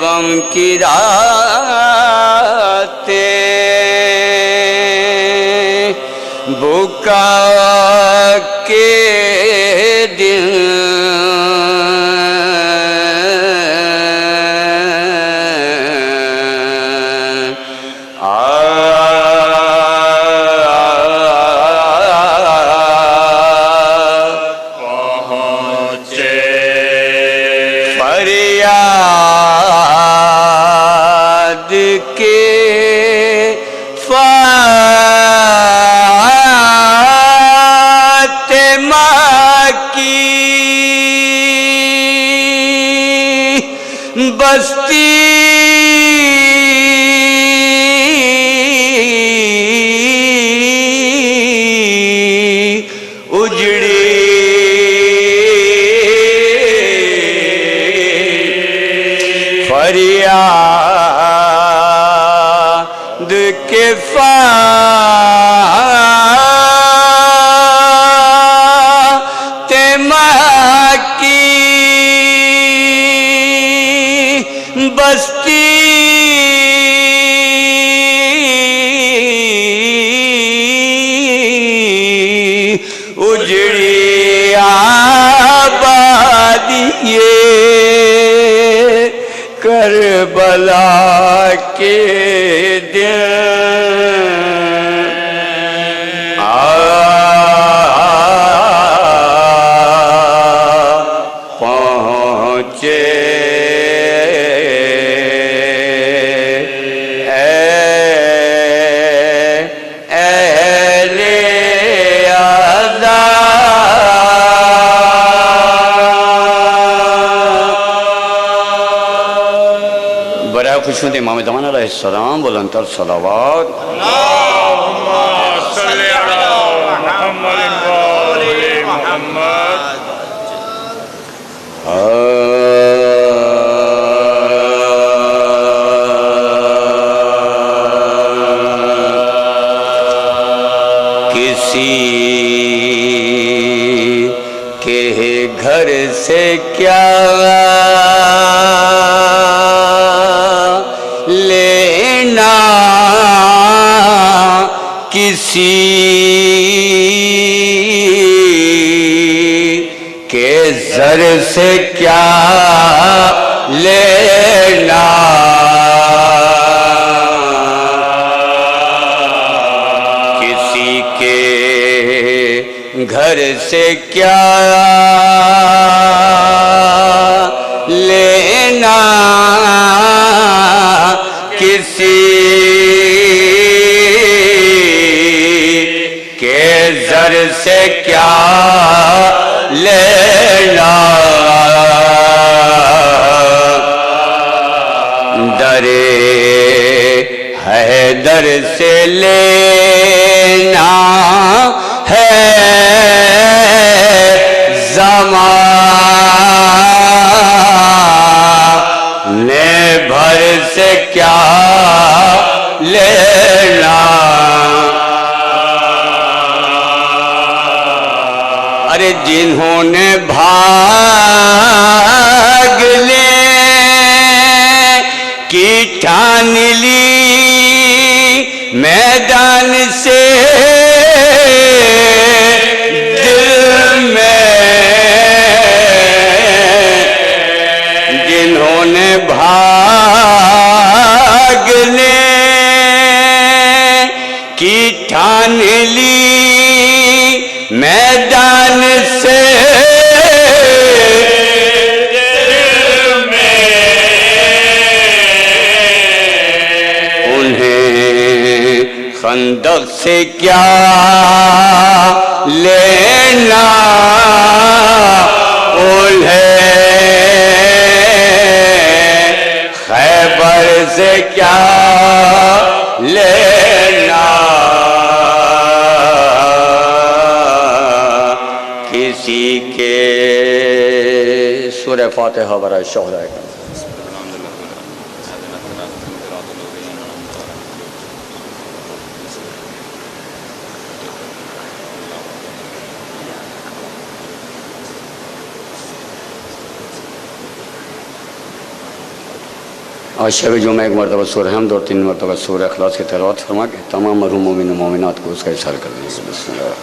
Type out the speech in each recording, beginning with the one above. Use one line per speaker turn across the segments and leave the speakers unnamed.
غم کی راتیں بکا کے دن بستی اجڑی فریاد کے بستی اجڑی آبادی کربلا کے دن پہنچے خوشنود امام زمان علیہ السلام بلندتر صلوات
اللہم صلی علی محمد و آل محمد
کسی کے گھر سے کیا لینا کسی کے زر سے کیا لینا کسی کے گھر سے کیا لینا کسی کے زر سے کیا لینا نرے حیدر سے لینا ہے زمانے بھر سے کیا لینا. ارے جنہوں نے بھاگ لے کی ٹھان لی میدان سے دل میں، جنہوں نے بھاگ لے کی ٹھان لی میدان سے خندق سے کیا لینا، انہیں خیبر سے کیا لینا. کسی کے سورہ فاتحہ برائے شہدائے کا. آج شب جمعہ ایک مرتبہ سورہ حمد اور 3 مرتبہ سورہ اخلاص کی تلاوت فرما کے تمام مرحوم مومن و مومنات کو اس کا اظہار کر دیں. بسم اللہ.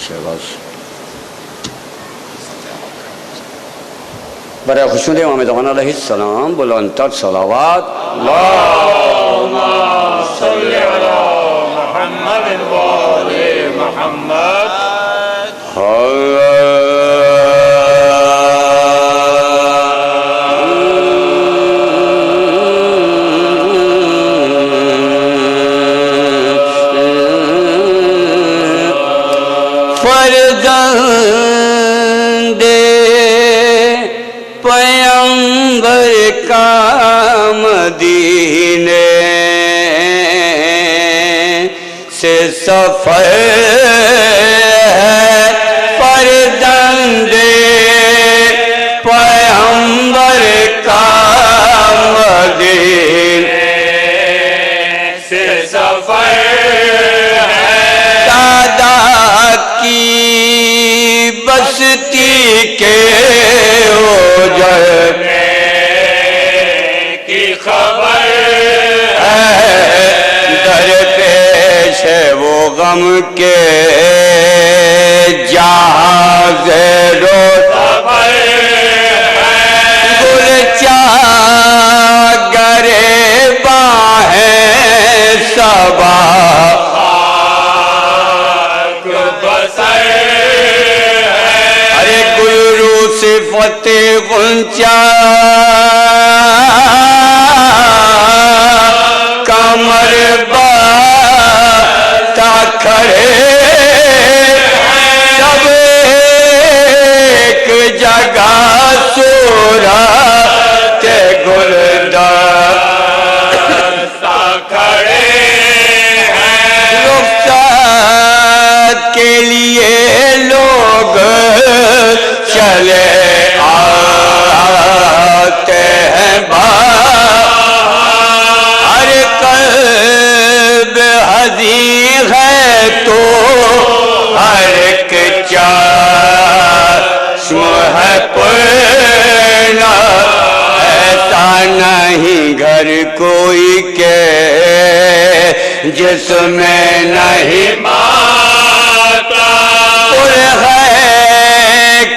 شہباز برای خوشنود امام زمان علیہ السلام بلندتر صلوات.
اللهم صل على محمد وآل محمد.
فرزند پیغمبر کا مدینے سے سفر ہے، فرزند پیغمبر کا مدینے
سے سفر ہے،
سادات کی بستی کے اوجر
کی خبر
ہے، در پیش ہے وہ غم کے جہاز رو
سفر ہے،
گل چاگر باہیں صبا
خاک بسر ہے،
ارے گل رو صفت غنچہ کمر باتا کھڑے سب ایک جگہ صورت گلدار
کھڑے ہیں،
رخصت کے لیے لوگ چلے آتے ہیں ہر قلب حزین ہے تو ہر ایک چشم ہے پرنا، ایسا نہیں گھر کوئی کہ جس میں نہیں
ماتا
پر ہے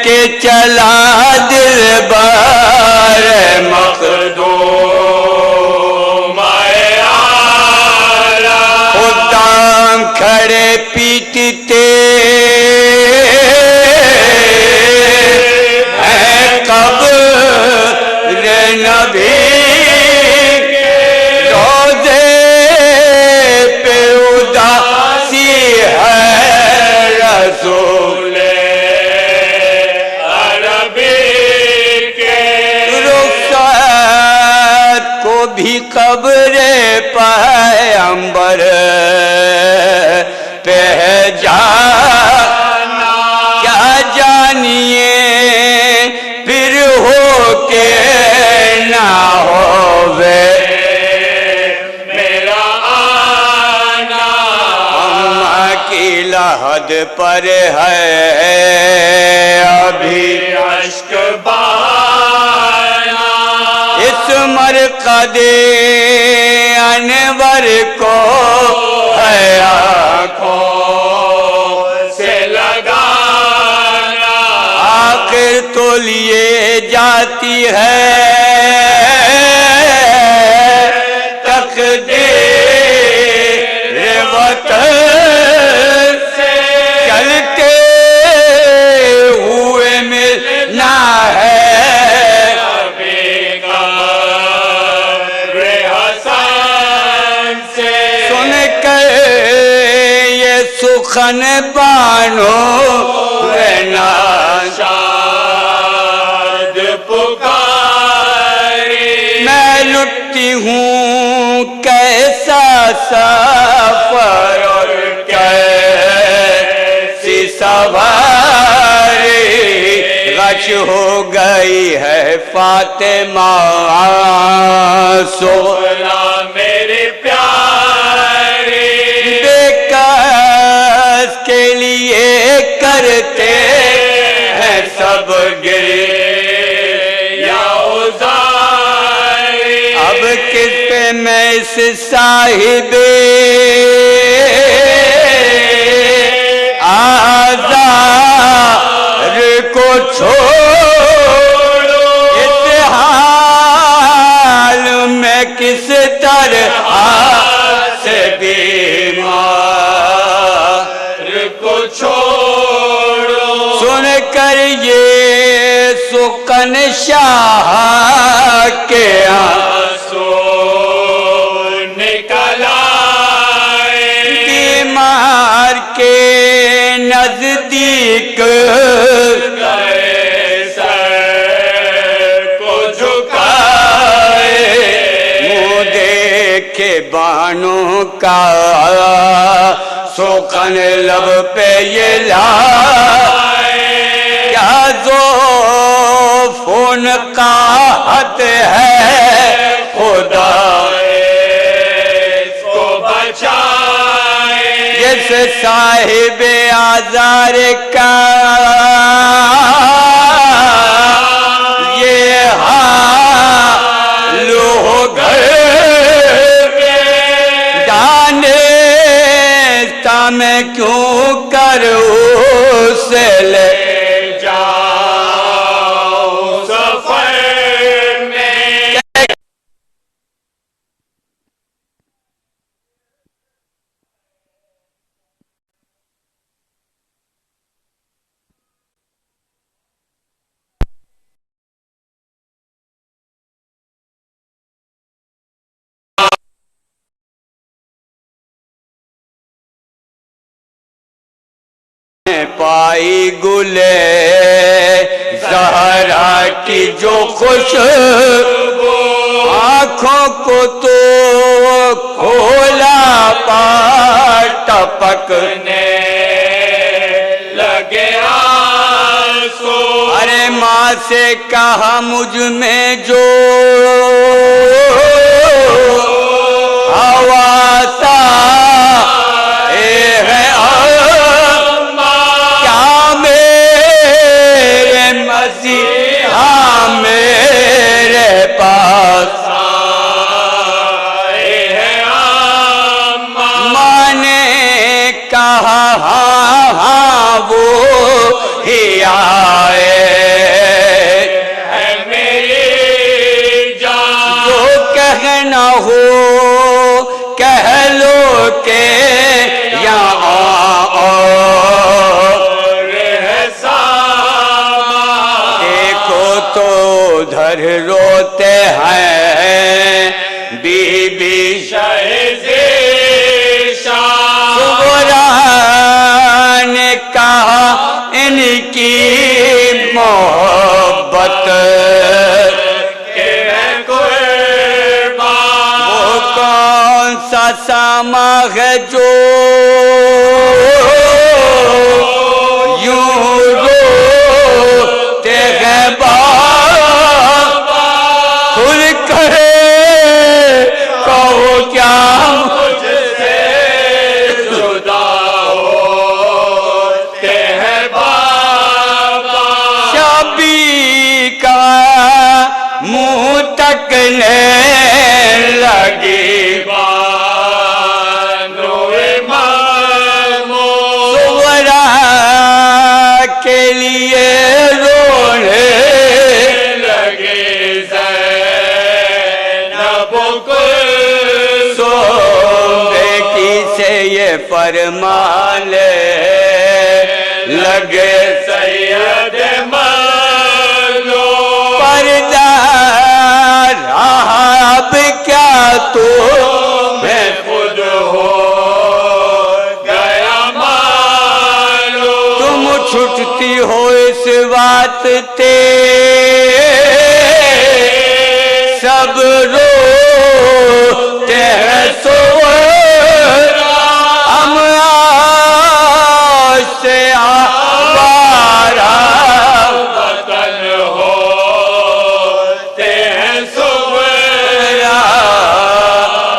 کہ چلا دل بار
مخدوم آلہ،
خدام کھڑے پیٹتے ہیں کب پر ہے ابھی
اشک بایا
اس مرقد انور کو ہے
آنکھوں سے لگانا
آخر تو لیے جاتی ہے تقدیر وطن سے چلتے ہوئے ملنا ہے
ابھی قبر حسن سے
سن کر یہ سخن بانو رہنا
شاد پکاری
میں لٹتی ہوں کیسا سفر اور کیسی سواری غش ہو گئی ہے فاطمہ
سونا میرے پیارے
بے کس کے لیے کرتے ہیں سب گرے
یا ازاری
اب کس پہ میں اس صاحب آزار کو چھوڑو اس حال میں کس طرح سے بیمار
کو چھوڑو
سن کر یہ سکن شاہ کے
آنسو نکل آئے
بیمار کے نزدیک
گئے سر کو جھکائے
منہ دیکھے بانوں کا سوکن لب پہ یہ کیا فون قاحت ہے خدا
کو بچائے
جس صاحب آزار کا یہ حال ہو گئے جانے تا میں کیوں کروں سے لے
جاؤ سفر میں
پائی گلے زہرا کی جو خوشبو آنکھوں کو تو کھولا پا ٹپکنے
لگے آنسو
ارے ماں سے کہا مجھ میں جو حواسا میرے پاس
آئے ہیں
ماں نے کہا ہاں ہاں وہ ہی آئے
ہے میری جان
جو کہنا ہو کہہ لو کہ یہاں ادھر روتے ہیں بی بی صغرا نے کہا ان کی محبت وہ کون سا ساما ہے جو یوں روتے ہیں کھل کر کہو کیا
مجھ سے جدا ہو لگی بانو امامو
صغرا کے لیے رونے
لگے زینب
بیٹی سے یہ فرمان لگے
سید ملو
پردہ رہا اب کیا تو
میں خود ہو گیا مالو
تم چھٹتی ہو اس بات تے سب روتے ہیں ہم آج سے آوارہ
وطن ہوتے ہیں صغرا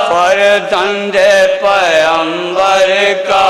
فرزند پیغمبر کا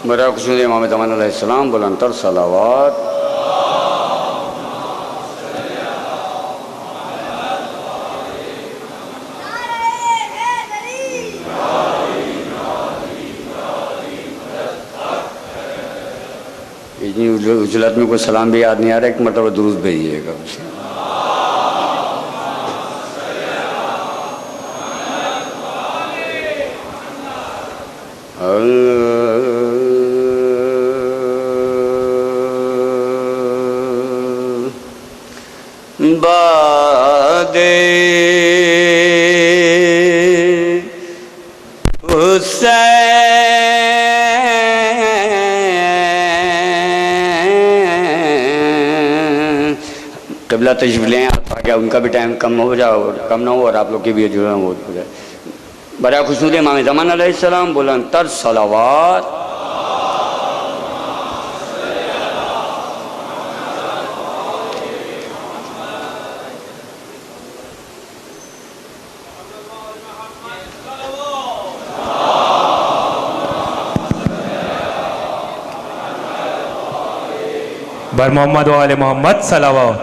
برا خصوص امام زمان علیہ السلام بلندتر صلوات اجلت میں کوئی سلام بھی یاد نہیں آ رہا، ایک مرتبہ درود بھیجیے گا باد حسین قبلہ تشریف لیں آپ آگیا، ان کا بھی ٹائم کم ہو جاؤ، کم نہ ہو اور آپ لوگ کی بھی جو ہے وہ ہو جائے. برائے خصوص امام زمان علیہ السلام بلند تر صلوات.
بر محمد و آل محمد صلوات.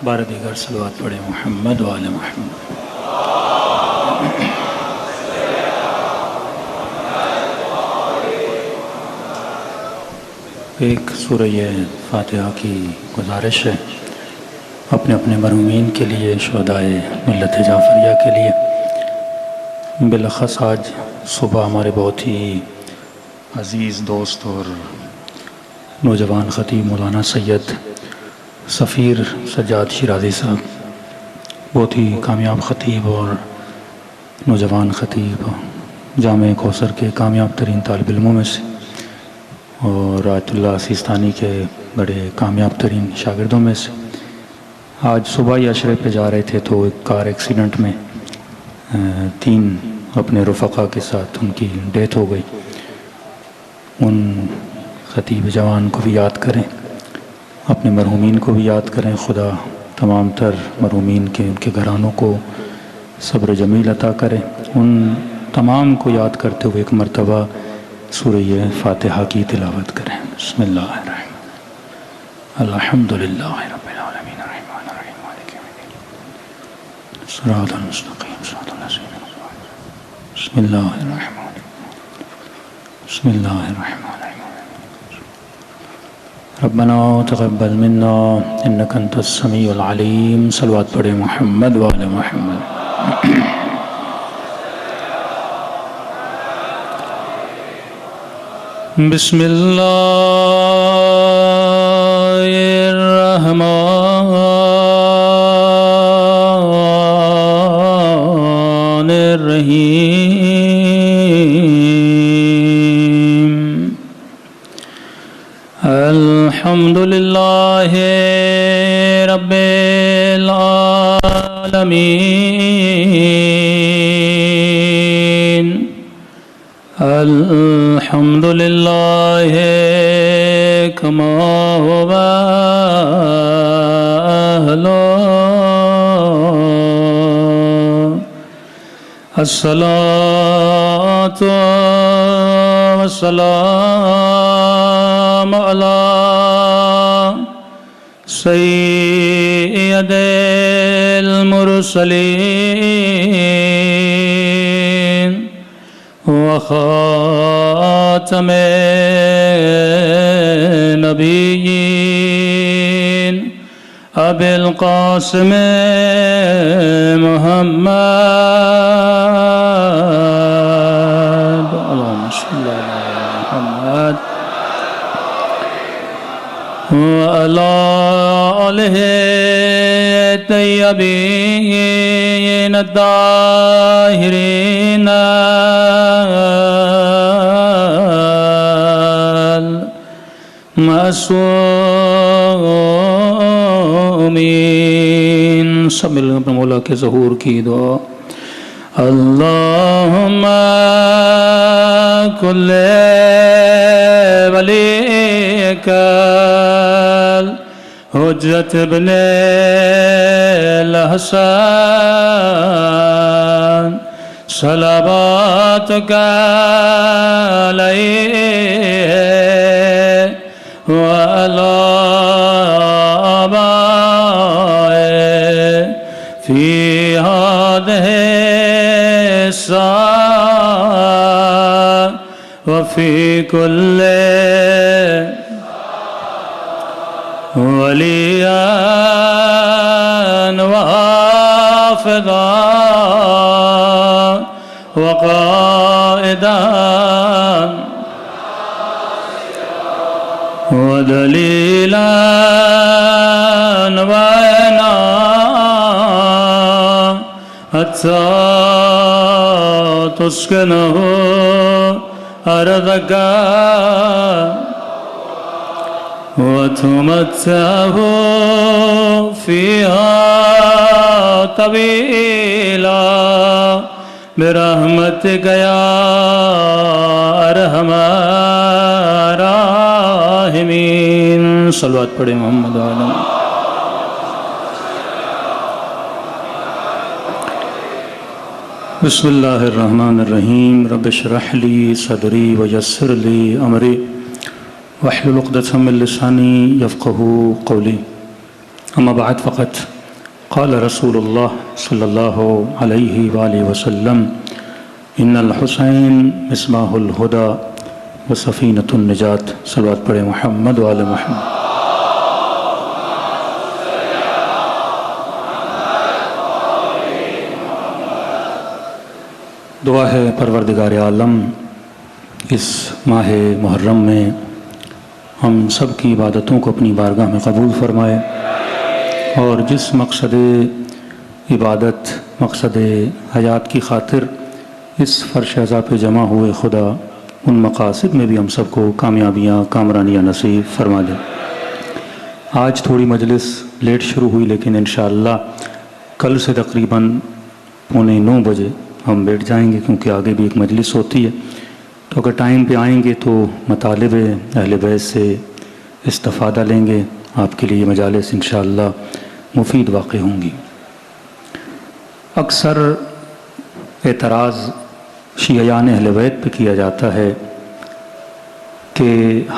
بار دیگر صلوات پڑھے محمد و آل محمد. ایک سورہ فاتحہ کی گزارش ہے اپنے اپنے مرحومین کے لیے، شہدائے ملت جعفریہ کے لیے. بالاخص آج صبح ہمارے بہت ہی عزیز دوست اور نوجوان خطیب مولانا سید سفیر سجاد شیرازی صاحب، بہت ہی کامیاب خطیب اور نوجوان خطیب، جامعہ کوثر کے کامیاب ترین طالب علموں میں سے اور آیت اللہ سیستانی کے بڑے کامیاب ترین شاگردوں میں سے. آج صبح ہی عشرے پہ جا رہے تھے تو ایک کار ایکسیڈنٹ میں 3 اپنے رفقا کے ساتھ ان کی ڈیتھ ہو گئی. ان خطیب جوان کو بھی یاد کریں، اپنے مرحومین کو بھی یاد کریں. خدا تمام تر مرحومین کے ان کے گھرانوں کو صبر جمیل عطا کرے۔ ان تمام کو یاد کرتے ہوئے ایک مرتبہ سورہ فاتحہ کی تلاوت کریں۔ بسم اللہ الرحمن الرحیم، الحمدللہ رب العالمین الرحمن الرحیم مالک یوم الدین صراط المستقیم صراط الذین انعمت علیہم۔ بسم اللہ الرحمن الرحیم، بسم اللہ الرحمن الرحیم، ربنا تقبل منا انک انت السمیع العلیم۔ صلوات پڑھیں محمد وعلی محمد۔ بسم اللہ الرحمن الرحیم، الحمدللہ رب العالمین، الحمدللہ کما هو اہلہ، الصلاۃ والسلام علی سید المرسلین وخاتم نبیین ابی القاسم محمد، اللہم صل علی محمد وعلی آلہ الطیبین الطاہرین المعصومین۔ سب مل کر مولا کے ظہور کی دعا۔ اللہم کل ولیک حجت ابن الحسن صلواتک علیہ وعلی آبائہ فی ہذہ الساعة وفی کل ولیاً وحافظاً وقائداً ودلیلاً وعینا حتی تسکنہ أرضك وتمتعه فيها طويلا برحمتك يا أرحم الراحمين. صلوات پڑھیں محمد عالم. بسم اللہ الرحمن الرحیم. رب اشرح لی صدری ویسر لی امری واحلل عقدۃ من لسانی یفقہوا قولی. اما بعد فقط قال رسول اللہ صلی اللہ علیہ وآلہ وسلم ان الحسین مصباح الہدی وسفینۃ النجات. صلوات پڑھیں محمد وآل محمد. دعا ہے پروردگار عالم اس ماہ محرم میں ہم سب کی عبادتوں کو اپنی بارگاہ میں قبول فرمائے اور جس مقصد عبادت مقصد حیات کی خاطر اس فرش عزا پہ جمع ہوئے خدا ان مقاصد میں بھی ہم سب کو کامیابیاں کامرانیاں نصیب فرما دے. آج تھوڑی مجلس لیٹ شروع ہوئی لیکن انشاءاللہ کل سے تقریباً 8:45 بجے ہم بیٹھ جائیں گے کیونکہ آگے بھی ایک مجلس ہوتی ہے. تو اگر ٹائم پہ آئیں گے تو مطالب اہل بیت سے استفادہ لیں گے. آپ کے لیے مجالس انشاءاللہ مفید واقع ہوں گی. اکثر اعتراض شیعیان اہل بیت پہ کیا جاتا ہے کہ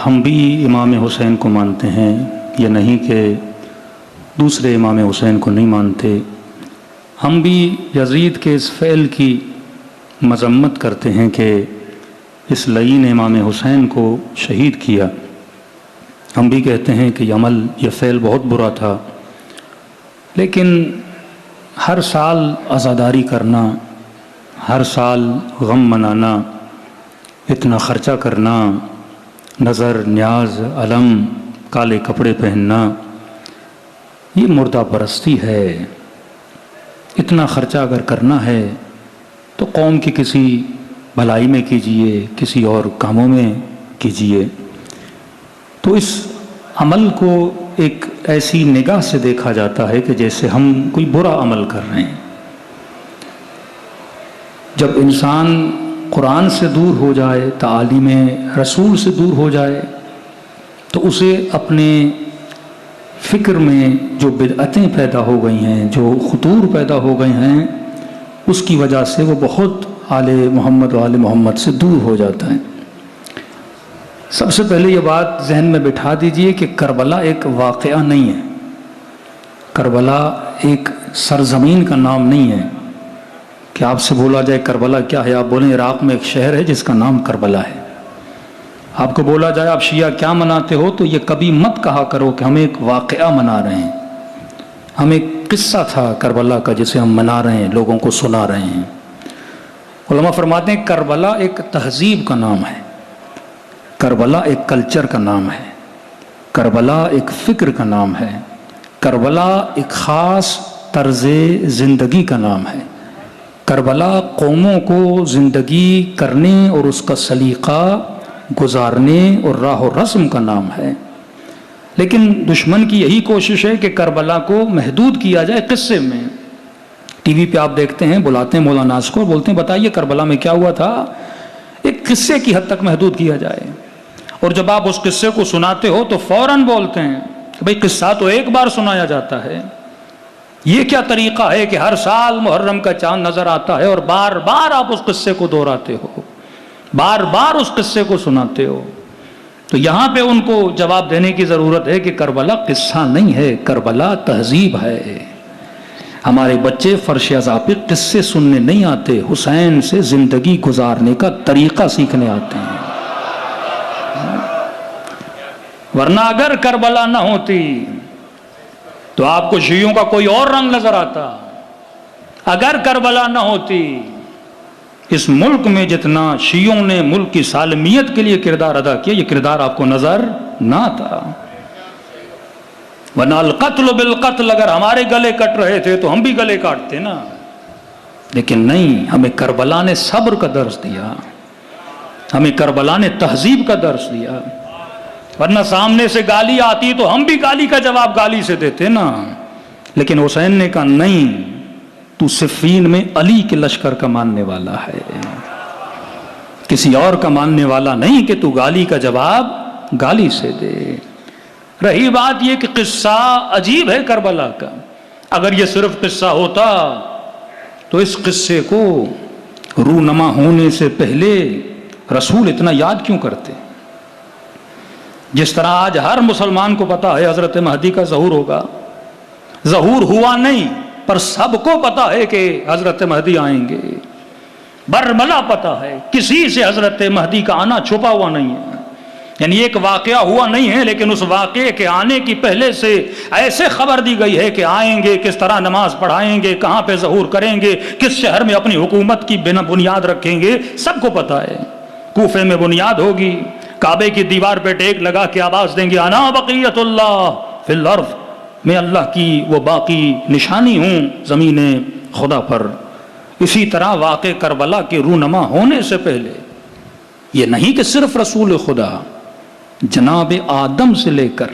ہم بھی امام حسین کو مانتے ہیں، یہ نہیں کہ دوسرے امام حسین کو نہیں مانتے، ہم بھی یزید کے اس فعل کی مذمت کرتے ہیں کہ اس لعین امام حسین کو شہید کیا، ہم بھی کہتے ہیں کہ یہ عمل، یہ فعل بہت برا تھا، لیکن ہر سال عزاداری کرنا، ہر سال غم منانا، اتنا خرچہ کرنا، نظر نیاز علم کالے کپڑے پہننا، یہ مردہ پرستی ہے۔ اتنا خرچہ اگر کرنا ہے تو قوم کی کسی بھلائی میں کیجئے، کسی اور کاموں میں کیجئے۔ تو اس عمل کو ایک ایسی نگاہ سے دیکھا جاتا ہے کہ جیسے ہم کوئی برا عمل کر رہے ہیں۔ جب انسان قرآن سے دور ہو جائے، تعالیم رسول سے دور ہو جائے، تو اسے اپنے فکر میں جو بدعتیں پیدا ہو گئی ہیں، جو خطور پیدا ہو گئے ہیں، اس کی وجہ سے وہ بہت آل محمد و آل محمد سے دور ہو جاتا ہے۔ سب سے پہلے یہ بات ذہن میں بٹھا دیجئے کہ کربلا ایک واقعہ نہیں ہے، کربلا ایک سرزمین کا نام نہیں ہے کہ آپ سے بولا جائے کربلا کیا ہے، آپ بولیں عراق میں ایک شہر ہے جس کا نام کربلا ہے۔ آپ کو بولا جائے آپ شیعہ کیا مناتے ہو، تو یہ کبھی مت کہا کرو کہ ہم ایک واقعہ منا رہے ہیں، ہم ایک قصہ تھا کربلا کا جسے ہم منا رہے ہیں، لوگوں کو سنا رہے ہیں۔ علماء فرماتے ہیں کربلا ایک تہذیب کا نام ہے، کربلا ایک کلچر کا نام ہے، کربلا ایک فکر کا نام ہے، کربلا ایک خاص طرز زندگی کا نام ہے، کربلا قوموں کو زندگی کرنے اور اس کا سلیقہ گزارنے اور راہ و رسم کا نام ہے۔ لیکن دشمن کی یہی کوشش ہے کہ کربلا کو محدود کیا جائے قصے میں۔ ٹی وی پہ آپ دیکھتے ہیں، بلاتے ہیں مولانا ناز کو، بولتے ہیں بتائیے کربلا میں کیا ہوا تھا، ایک قصے کی حد تک محدود کیا جائے۔ اور جب آپ اس قصے کو سناتے ہو تو فوراً بولتے ہیں کہ بھئی قصہ تو ایک بار سنایا جاتا ہے، یہ کیا طریقہ ہے کہ ہر سال محرم کا چاند نظر آتا ہے اور بار بار آپ اس قصے کو دہراتے ہو، بار بار اس قصے کو سناتے ہو۔ تو یہاں پہ ان کو جواب دینے کی ضرورت ہے کہ کربلا قصہ نہیں ہے، کربلا تہذیب ہے۔ ہمارے بچے فرش ازاں پہ قصے سننے نہیں آتے، حسین سے زندگی گزارنے کا طریقہ سیکھنے آتے ہیں۔ ورنہ اگر کربلا نہ ہوتی تو آپ کو شیعوں کا کوئی اور رنگ نظر آتا، اگر کربلا نہ ہوتی اس ملک میں جتنا شیعوں نے ملک کی سالمیت کے لیے کردار ادا کیا، یہ کردار آپ کو نظر نہ آتا۔ ورنہ القتل بالقتل، اگر ہمارے گلے کٹ رہے تھے تو ہم بھی گلے کاٹتے نا، لیکن نہیں، ہمیں کربلا نے صبر کا درس دیا، ہمیں کربلا نے تہذیب کا درس دیا۔ ورنہ سامنے سے گالی آتی تو ہم بھی گالی کا جواب گالی سے دیتے نا، لیکن حسین نے کہا نہیں، تو صفین میں علی کے لشکر کا ماننے والا ہے، کسی اور کا ماننے والا نہیں کہ تو گالی کا جواب گالی سے دے۔ رہی بات یہ کہ قصہ عجیب ہے کربلا کا، اگر یہ صرف قصہ ہوتا تو اس قصے کو رونما ہونے سے پہلے رسول اتنا یاد کیوں کرتے؟ جس طرح آج ہر مسلمان کو پتا ہے حضرت مہدی کا ظہور ہوگا، ظہور ہوا نہیں پر سب کو پتا ہے کہ حضرت مہدی آئیں گے، برملا پتا ہے، کسی سے حضرت مہدی کا آنا چھپا ہوا نہیں ہے۔ یعنی ایک واقعہ ہوا نہیں ہے، لیکن اس واقعے کے آنے کی پہلے سے ایسے خبر دی گئی ہے کہ آئیں گے، کس طرح نماز پڑھائیں گے، کہاں پہ ظہور کریں گے، کس شہر میں اپنی حکومت کی بنیاد رکھیں گے، سب کو پتا ہے۔ کوفے میں بنیاد ہوگی، کعبے کی دیوار پہ ٹیک لگا کے آواز دیں گے انا بقیت اللہ فی الارض، میں اللہ کی وہ باقی نشانی ہوں زمین خدا پر۔ اسی طرح واقع کربلا کے رونما ہونے سے پہلے یہ نہیں کہ صرف رسول خدا، جناب آدم سے لے کر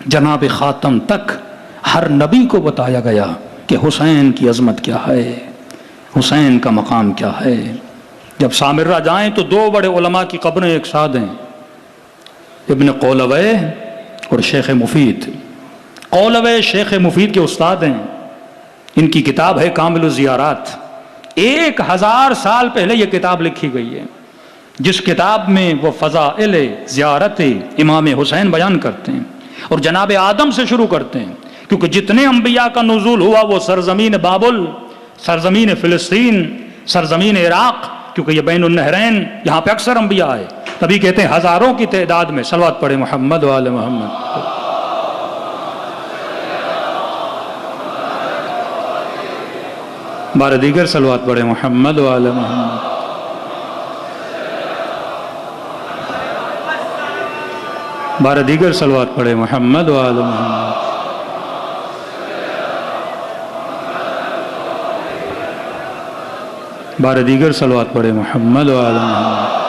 جناب خاتم تک ہر نبی کو بتایا گیا کہ حسین کی عظمت کیا ہے، حسین کا مقام کیا ہے۔ جب سامرہ جائیں تو دو بڑے علماء کی قبریں ایک ساتھ ہیں، ابن قولوی اور شیخ مفید۔ قولوی شیخ مفید کے استاد ہیں، ان کی کتاب ہے کامل الزیارات، 1000 سال پہلے یہ کتاب لکھی گئی ہے، جس کتاب میں وہ فضائل زیارت امام حسین بیان کرتے ہیں اور جناب آدم سے شروع کرتے ہیں، کیونکہ جتنے انبیاء کا نزول ہوا وہ سرزمین بابل، سرزمین فلسطین، سرزمین عراق، کیونکہ یہ بین النہرین، یہاں پہ اکثر انبیاء آئے، تبھی کہتے ہیں ہزاروں کی تعداد میں صلوات پڑھے محمد و آل محمد۔ بار دیگر صلوات پڑھے محمد و آل محمد۔ بار دیگر صلوات پڑھے محمد و آل محمد۔ بار دیگر صلوات پڑھے محمد و آل محمد۔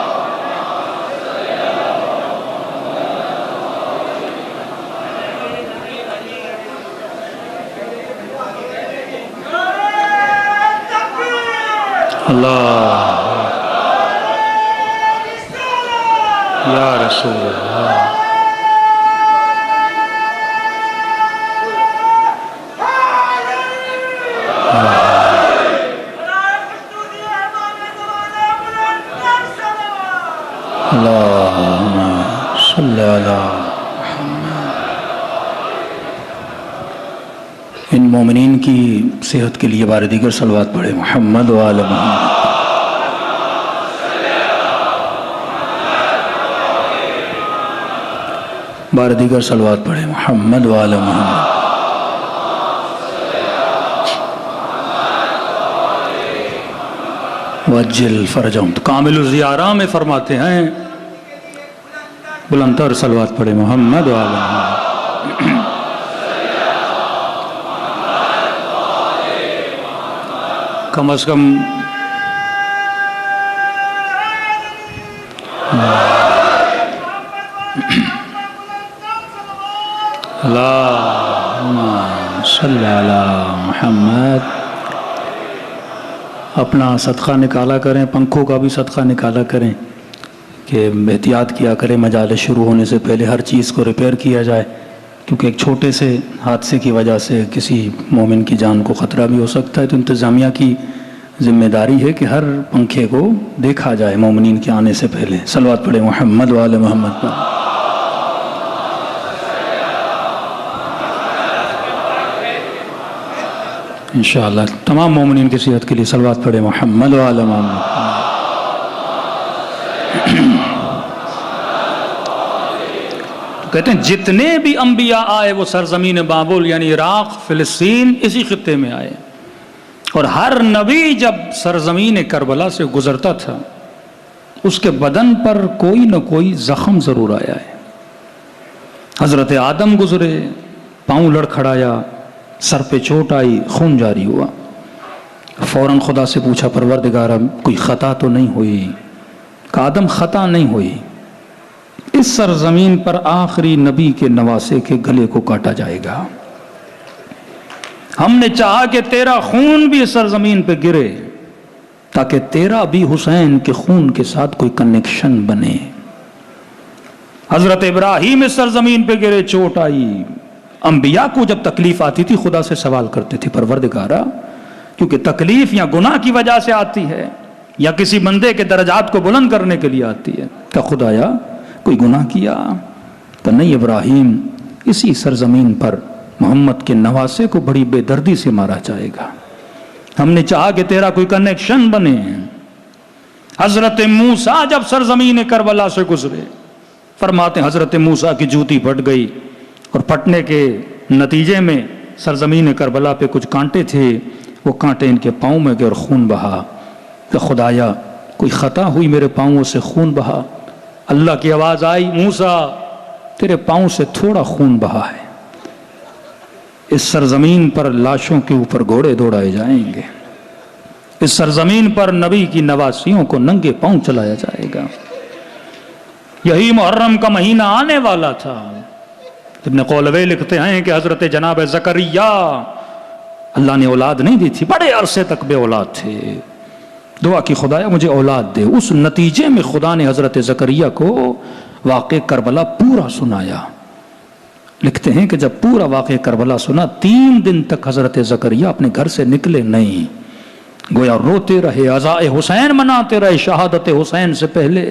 اللہ یا رسول اللہ۔ اللہم صلی علی محمد۔ ان مومنین کی صحت کے لیے بار دیگر صلوات پڑھے محمد و آل محمد۔ بار دیگر صلوات پڑھے محمد و آل محمد۔ وجل فرجہم، تو کامل الزیارہ میں فرماتے ہیں بلندتر صلوات پڑھے محمد و آل محمد۔ کم از کم اللہم صلی علی محمد۔ اپنا صدقہ نکالا کریں، پنکھوں کا بھی صدقہ نکالا کریں کہ احتیاط کیا کریں مجالس شروع ہونے سے پہلے ہر چیز کو ریپیئر کیا جائے، کیونکہ ایک چھوٹے سے حادثے کی وجہ سے کسی مومن کی جان کو خطرہ بھی ہو سکتا ہے۔ تو انتظامیہ کی ذمہ داری ہے کہ ہر پنکھے کو دیکھا جائے مومنین کے آنے سے پہلے۔ صلوات پڑھے محمد و آل محمد پر۔ انشاءاللہ تمام مومنین کی صحت کے لیے صلوات پڑھے محمد و آل محمد۔ کہتے ہیں جتنے بھی انبیاء آئے وہ سرزمین بابل یعنی عراق، فلسطین، اسی خطے میں آئے، اور ہر نبی جب سرزمین کربلا سے گزرتا تھا اس کے بدن پر کوئی نہ کوئی زخم ضرور آیا ہے۔ حضرت آدم گزرے، پاؤں لڑکھڑایا، سر پہ چوٹ آئی، خون جاری ہوا، فوراً خدا سے پوچھا پروردگارا کوئی خطا تو نہیں ہوئی؟ کہ آدم خطا نہیں ہوئی، اس سرزمین پر آخری نبی کے نواسے کے گلے کو کاٹا جائے گا۔ ہم نے چاہا کہ تیرا خون بھی اس سرزمین پہ گرے تاکہ تیرا بھی حسین کے خون کے ساتھ کوئی کنیکشن بنے۔ حضرت ابراہیم اس سرزمین پہ گرے، چوٹ آئی۔ انبیاء کو جب تکلیف آتی تھی خدا سے سوال کرتے تھے پروردگارا، کیونکہ تکلیف یا گناہ کی وجہ سے آتی ہے یا کسی بندے کے درجات کو بلند کرنے کے لیے آتی ہے، کہ خدایا کوئی گناہ کیا؟ کہ نہیں ابراہیم، اسی سرزمین پر محمد کے نواسے کو بڑی بے دردی سے مارا جائے گا، ہم نے چاہا کہ تیرا کوئی کنیکشن بنے۔ حضرت موسیٰ جب سرزمین کربلا سے گزرے، فرماتے ہیں حضرت موسیٰ کی جوتی پھٹ گئی، اور پھٹنے کے نتیجے میں سرزمین کربلا پہ کچھ کانٹے تھے، وہ کانٹے ان کے پاؤں میں گئے اور خون بہا۔ کہ خدایا کوئی خطا ہوئی، میرے پاؤں سے خون بہا؟ اللہ کی آواز آئی، موسیٰ تیرے پاؤں سے تھوڑا خون بہا ہے، اس سرزمین پر لاشوں کے اوپر گھوڑے دوڑائے جائیں گے، اس سرزمین پر نبی کی نواسیوں کو ننگے پاؤں چلایا جائے گا۔ یہی محرم کا مہینہ آنے والا تھا۔ ابن قولوی لکھتے ہیں کہ حضرت جناب زکریا، اللہ نے اولاد نہیں دی تھی، بڑے عرصے تک بے اولاد تھے، دعا کی خدایا مجھے اولاد دے۔ اس نتیجے میں خدا نے حضرت زکریا کو واقع کربلا پورا سنایا۔ لکھتے ہیں کہ جب پورا واقع کربلا سنا، 3 دن تک حضرت زکریا اپنے گھر سے نکلے نہیں، گویا روتے رہے، عزائے حسین مناتے رہے شہادت حسین سے پہلے۔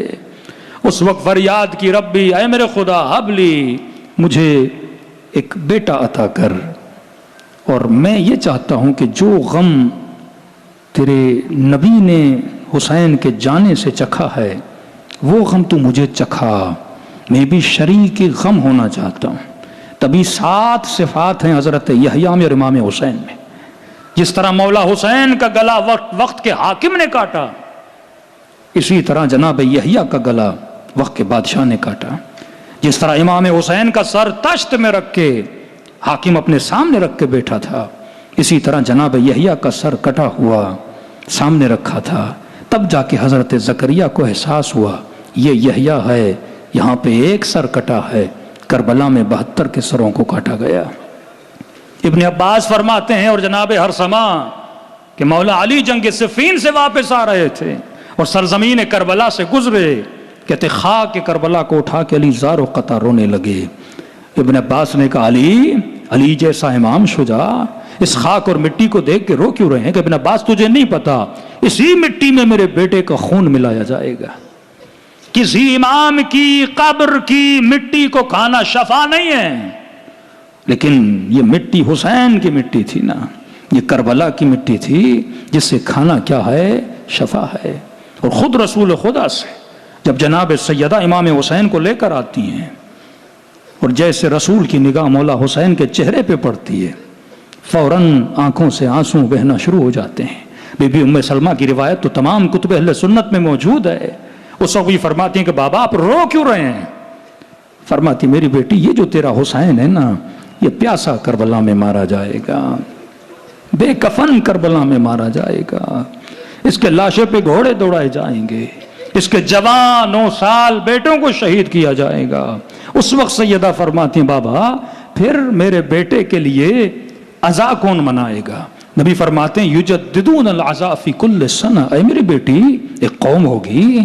اس وقت فریاد کی، ربی اے میرے خدا حبلی، مجھے ایک بیٹا عطا کر، اور میں یہ چاہتا ہوں کہ جو غم تیرے نبی نے حسین کے جانے سے چکھا ہے وہ غم تو مجھے چکھا، میں بھی شریک غم ہونا چاہتا ہوں۔ تبھی 7 صفات ہیں حضرت یحییٰ میں اور امام حسین میں۔ جس طرح مولا حسین کا گلا وقت کے حاکم نے کاٹا، اسی طرح جناب یحییٰ کا گلا وقت کے بادشاہ نے کاٹا۔ جس طرح امام حسین کا سر تشت میں رکھ کے حاکم اپنے سامنے رکھ کے بیٹھا تھا، اسی طرح جناب یحییٰ کا سر کٹا ہوا سامنے رکھا تھا۔ تب جا کے حضرت زکریا کو احساس ہوا یہ یحییٰ ہے، یہاں پہ ایک سر کٹا ہے، کربلا میں 72 کے سروں کو کاٹا گیا۔ ابن عباس فرماتے ہیں اور جناب ہرسما کہ مولا علی جنگ صفین سے واپس آ رہے تھے اور سرزمین کربلا سے گزرے، کہتے خاک کے کربلا کو اٹھا کے علی زار و قطع رونے لگے۔ ابن عباس نے کہا علی جیسا امام شجاع اس خاک اور مٹی کو دیکھ کے رو کیوں رہے ہیں؟ کہ ابن عباس تجھے نہیں پتا اسی مٹی میں میرے بیٹے کا خون ملایا جائے گا۔ کسی امام کی قبر کی مٹی کو کھانا شفا نہیں ہے، لیکن یہ مٹی حسین کی مٹی تھی نا، یہ کربلا کی مٹی تھی جس سے کھانا کیا ہے؟ شفا ہے۔ اور خود رسول خدا سے جب جناب سیدہ امام حسین کو لے کر آتی ہیں اور جیسے رسول کی نگاہ مولا حسین کے چہرے پہ پڑتی ہے فوراً آنکھوں سے آنسو بہنا شروع ہو جاتے ہیں۔ بی بی ام سلمہ کی روایت تو تمام کتب اہل سنت میں موجود ہے۔ اس وقت بھی فرماتی ہیں کہ بابا آپ رو کیوں رہے ہیں؟ فرماتی میری بیٹی یہ جو تیرا حسین ہے نا، یہ پیاسا کربلا میں مارا جائے گا، بے کفن کربلا میں مارا جائے گا، اس کے لاشے پہ گھوڑے دوڑائے جائیں گے، اس کے جوان 9 سال بیٹوں کو شہید کیا جائے گا۔ اس وقت سیدہ فرماتی ہیں بابا پھر میرے بیٹے کے لیے عزا کون منائے گا؟ نبی فرماتے ہیں یجددون العزا فی کل سنہ، اے میری بیٹی ایک قوم ہوگی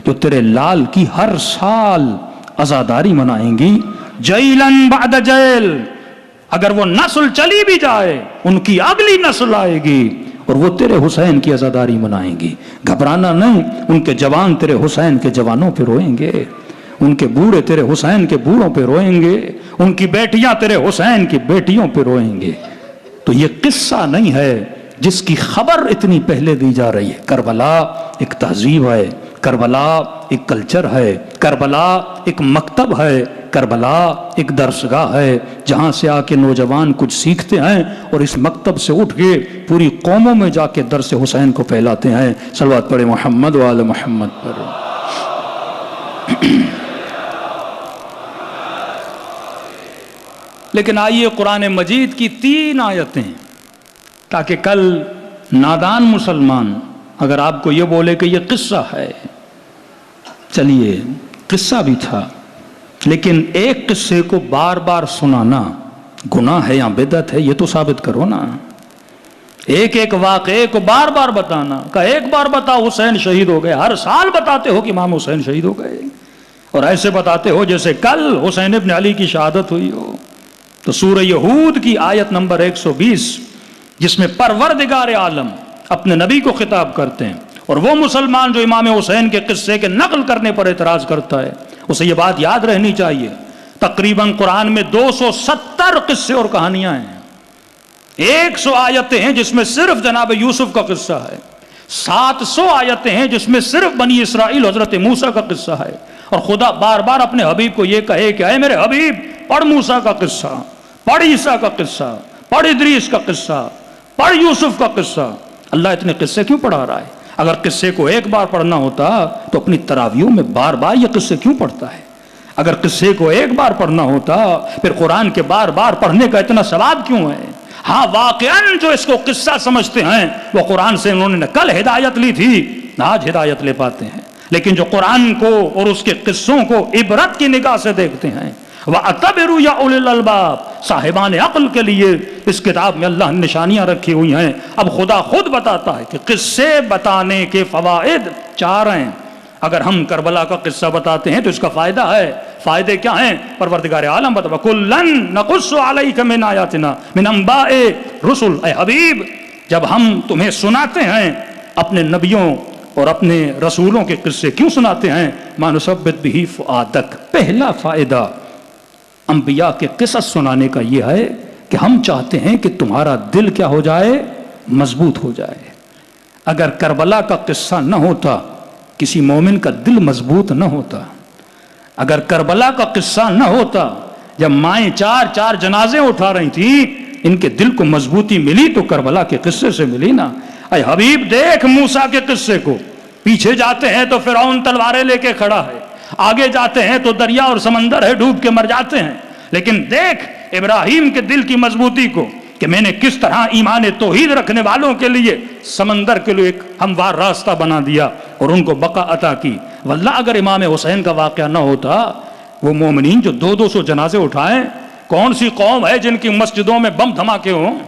جو تیرے لال کی ہر سال عزاداری منائیں گی، جیلن بعد جیل، اگر وہ نسل چلی بھی جائے ان کی اگلی نسل آئے گی اور وہ تیرے حسین کی عزاداری منائیں گی۔ گھبرانا نہیں، ان کے جوان تیرے حسین کے جوانوں پہ روئیں گے، ان کے بوڑھے تیرے حسین کے بوڑھوں پہ روئیں گے، ان کی بیٹیاں تیرے حسین کی بیٹیوں پہ روئیں گے۔ تو یہ قصہ نہیں ہے جس کی خبر اتنی پہلے دی جا رہی ہے۔ کربلا ایک تہذیب ہے، کربلا ایک کلچر ہے، کربلا ایک مکتب ہے، کربلا ایک درسگاہ ہے جہاں سے آ کے نوجوان کچھ سیکھتے ہیں اور اس مکتب سے اٹھ کے پوری قوموں میں جا کے درس حسین کو پھیلاتے ہیں۔ صلوات پڑھے محمد و آل محمد پر۔ لیکن آئیے قرآن مجید کی 3 آیتیں، تاکہ کل نادان مسلمان اگر آپ کو یہ بولے کہ یہ قصہ ہے، چلیے قصہ بھی تھا لیکن ایک قصے کو بار بار سنانا گناہ ہے یا بدعت ہے یہ تو ثابت کرو نا۔ ایک ایک واقعے کو بار بار بتانا، کہ ایک بار بتا حسین شہید ہو گئے، ہر سال بتاتے ہو کہ امام حسین شہید ہو گئے، اور ایسے بتاتے ہو جیسے کل حسین ابن علی کی شہادت ہوئی ہو۔ تو سورہ یہود کی آیت نمبر 120 جس میں پروردگار عالم اپنے نبی کو خطاب کرتے ہیں اور وہ مسلمان جو امام حسین کے قصے کے نقل کرنے پر اعتراض کرتا ہے اسے یہ بات یاد رہنی چاہیے، تقریباً قرآن میں 270 قصے اور کہانیاں ہیں، 100 آیتیں ہیں جس میں صرف جناب یوسف کا قصہ ہے، 700 آیتیں ہیں جس میں صرف بنی اسرائیل حضرت موسیٰ کا قصہ ہے، اور خدا بار بار اپنے حبیب کو یہ کہے کہ اے میرے حبیب پڑھ موسیٰ کا قصہ، پڑھ عیسیٰ کا قصہ، پڑھ ادریس کا قصہ، پڑھ یوسف کا قصہ۔ اللہ اتنے قصے کیوں پڑھا رہا ہے؟ اگر قصے کو ایک بار پڑھنا ہوتا تو اپنی تراویحوں میں بار بار یہ قصے کیوں پڑھتا ہے؟ اگر قصے کو ایک بار پڑھنا ہوتا پھر قرآن کے بار بار پڑھنے کا اتنا ثواب کیوں ہے؟ ہاں واقعاً جو اس کو قصہ سمجھتے ہیں وہ قرآن سے انہوں نے کل ہدایت لی تھی، آج ہدایت لے پاتے ہیں، لیکن جو قرآن کو اور اس کے قصوں کو عبرت کی نگاہ سے دیکھتے ہیں، وَأَتَبِرُوا يَا أُولِي الْأَلْبَابِ، صاحبان عقل کے لیے اس کتاب میں اللہ نے نشانیاں رکھی ہوئی ہیں۔ اب خدا خود بتاتا ہے کہ قصے بتانے کے فوائد 4 ہیں۔ اگر ہم کربلا کا قصہ بتاتے ہیں تو اس کا فائدہ ہے، فائدے کیا ہیں؟ پروردگار عالم بتا وَكُلًّا نَقُصُّ عَلَيْكَ مِنْ آيَاتِنَا مِنْ أَنْبَاءِ الرُّسُلِ، اے حبیب
جب ہم تمہیں سناتے ہیں اپنے نبیوں اور اپنے رسولوں کے قصے کیوں سناتے ہیں؟ ما نثبت بہ فؤادک، پہلا فائدہ انبیاء کے قصص سنانے کا یہ ہے کہ ہم چاہتے ہیں کہ تمہارا دل کیا ہو جائے؟ مضبوط ہو جائے۔ اگر کربلا کا قصہ نہ ہوتا کسی مومن کا دل مضبوط نہ ہوتا۔ اگر کربلا کا قصہ نہ ہوتا، جب مائیں چار چار جنازے اٹھا رہی تھیں، ان کے دل کو مضبوطی ملی تو کربلا کے قصے سے ملی نا۔ اے حبیب دیکھ موسیٰ کے قصے کو، پیچھے جاتے ہیں تو فرعون تلواریں لے کے کھڑا ہے، آگے جاتے ہیں تو دریا اور سمندر ہے ڈوب کے مر جاتے ہیں، لیکن دیکھ ابراہیم کے دل کی مضبوطی کو کہ میں نے کس طرح ایمان توحید رکھنے والوں کے لیے سمندر کے لیے ایک ہموار راستہ بنا دیا اور ان کو بقا عطا کی۔ واللہ اگر امام حسین کا واقعہ نہ ہوتا، وہ مومنین جو 200 جنازے اٹھائیں، کون سی قوم ہے جن کی مسجدوں میں بم دھماکے ہوں؟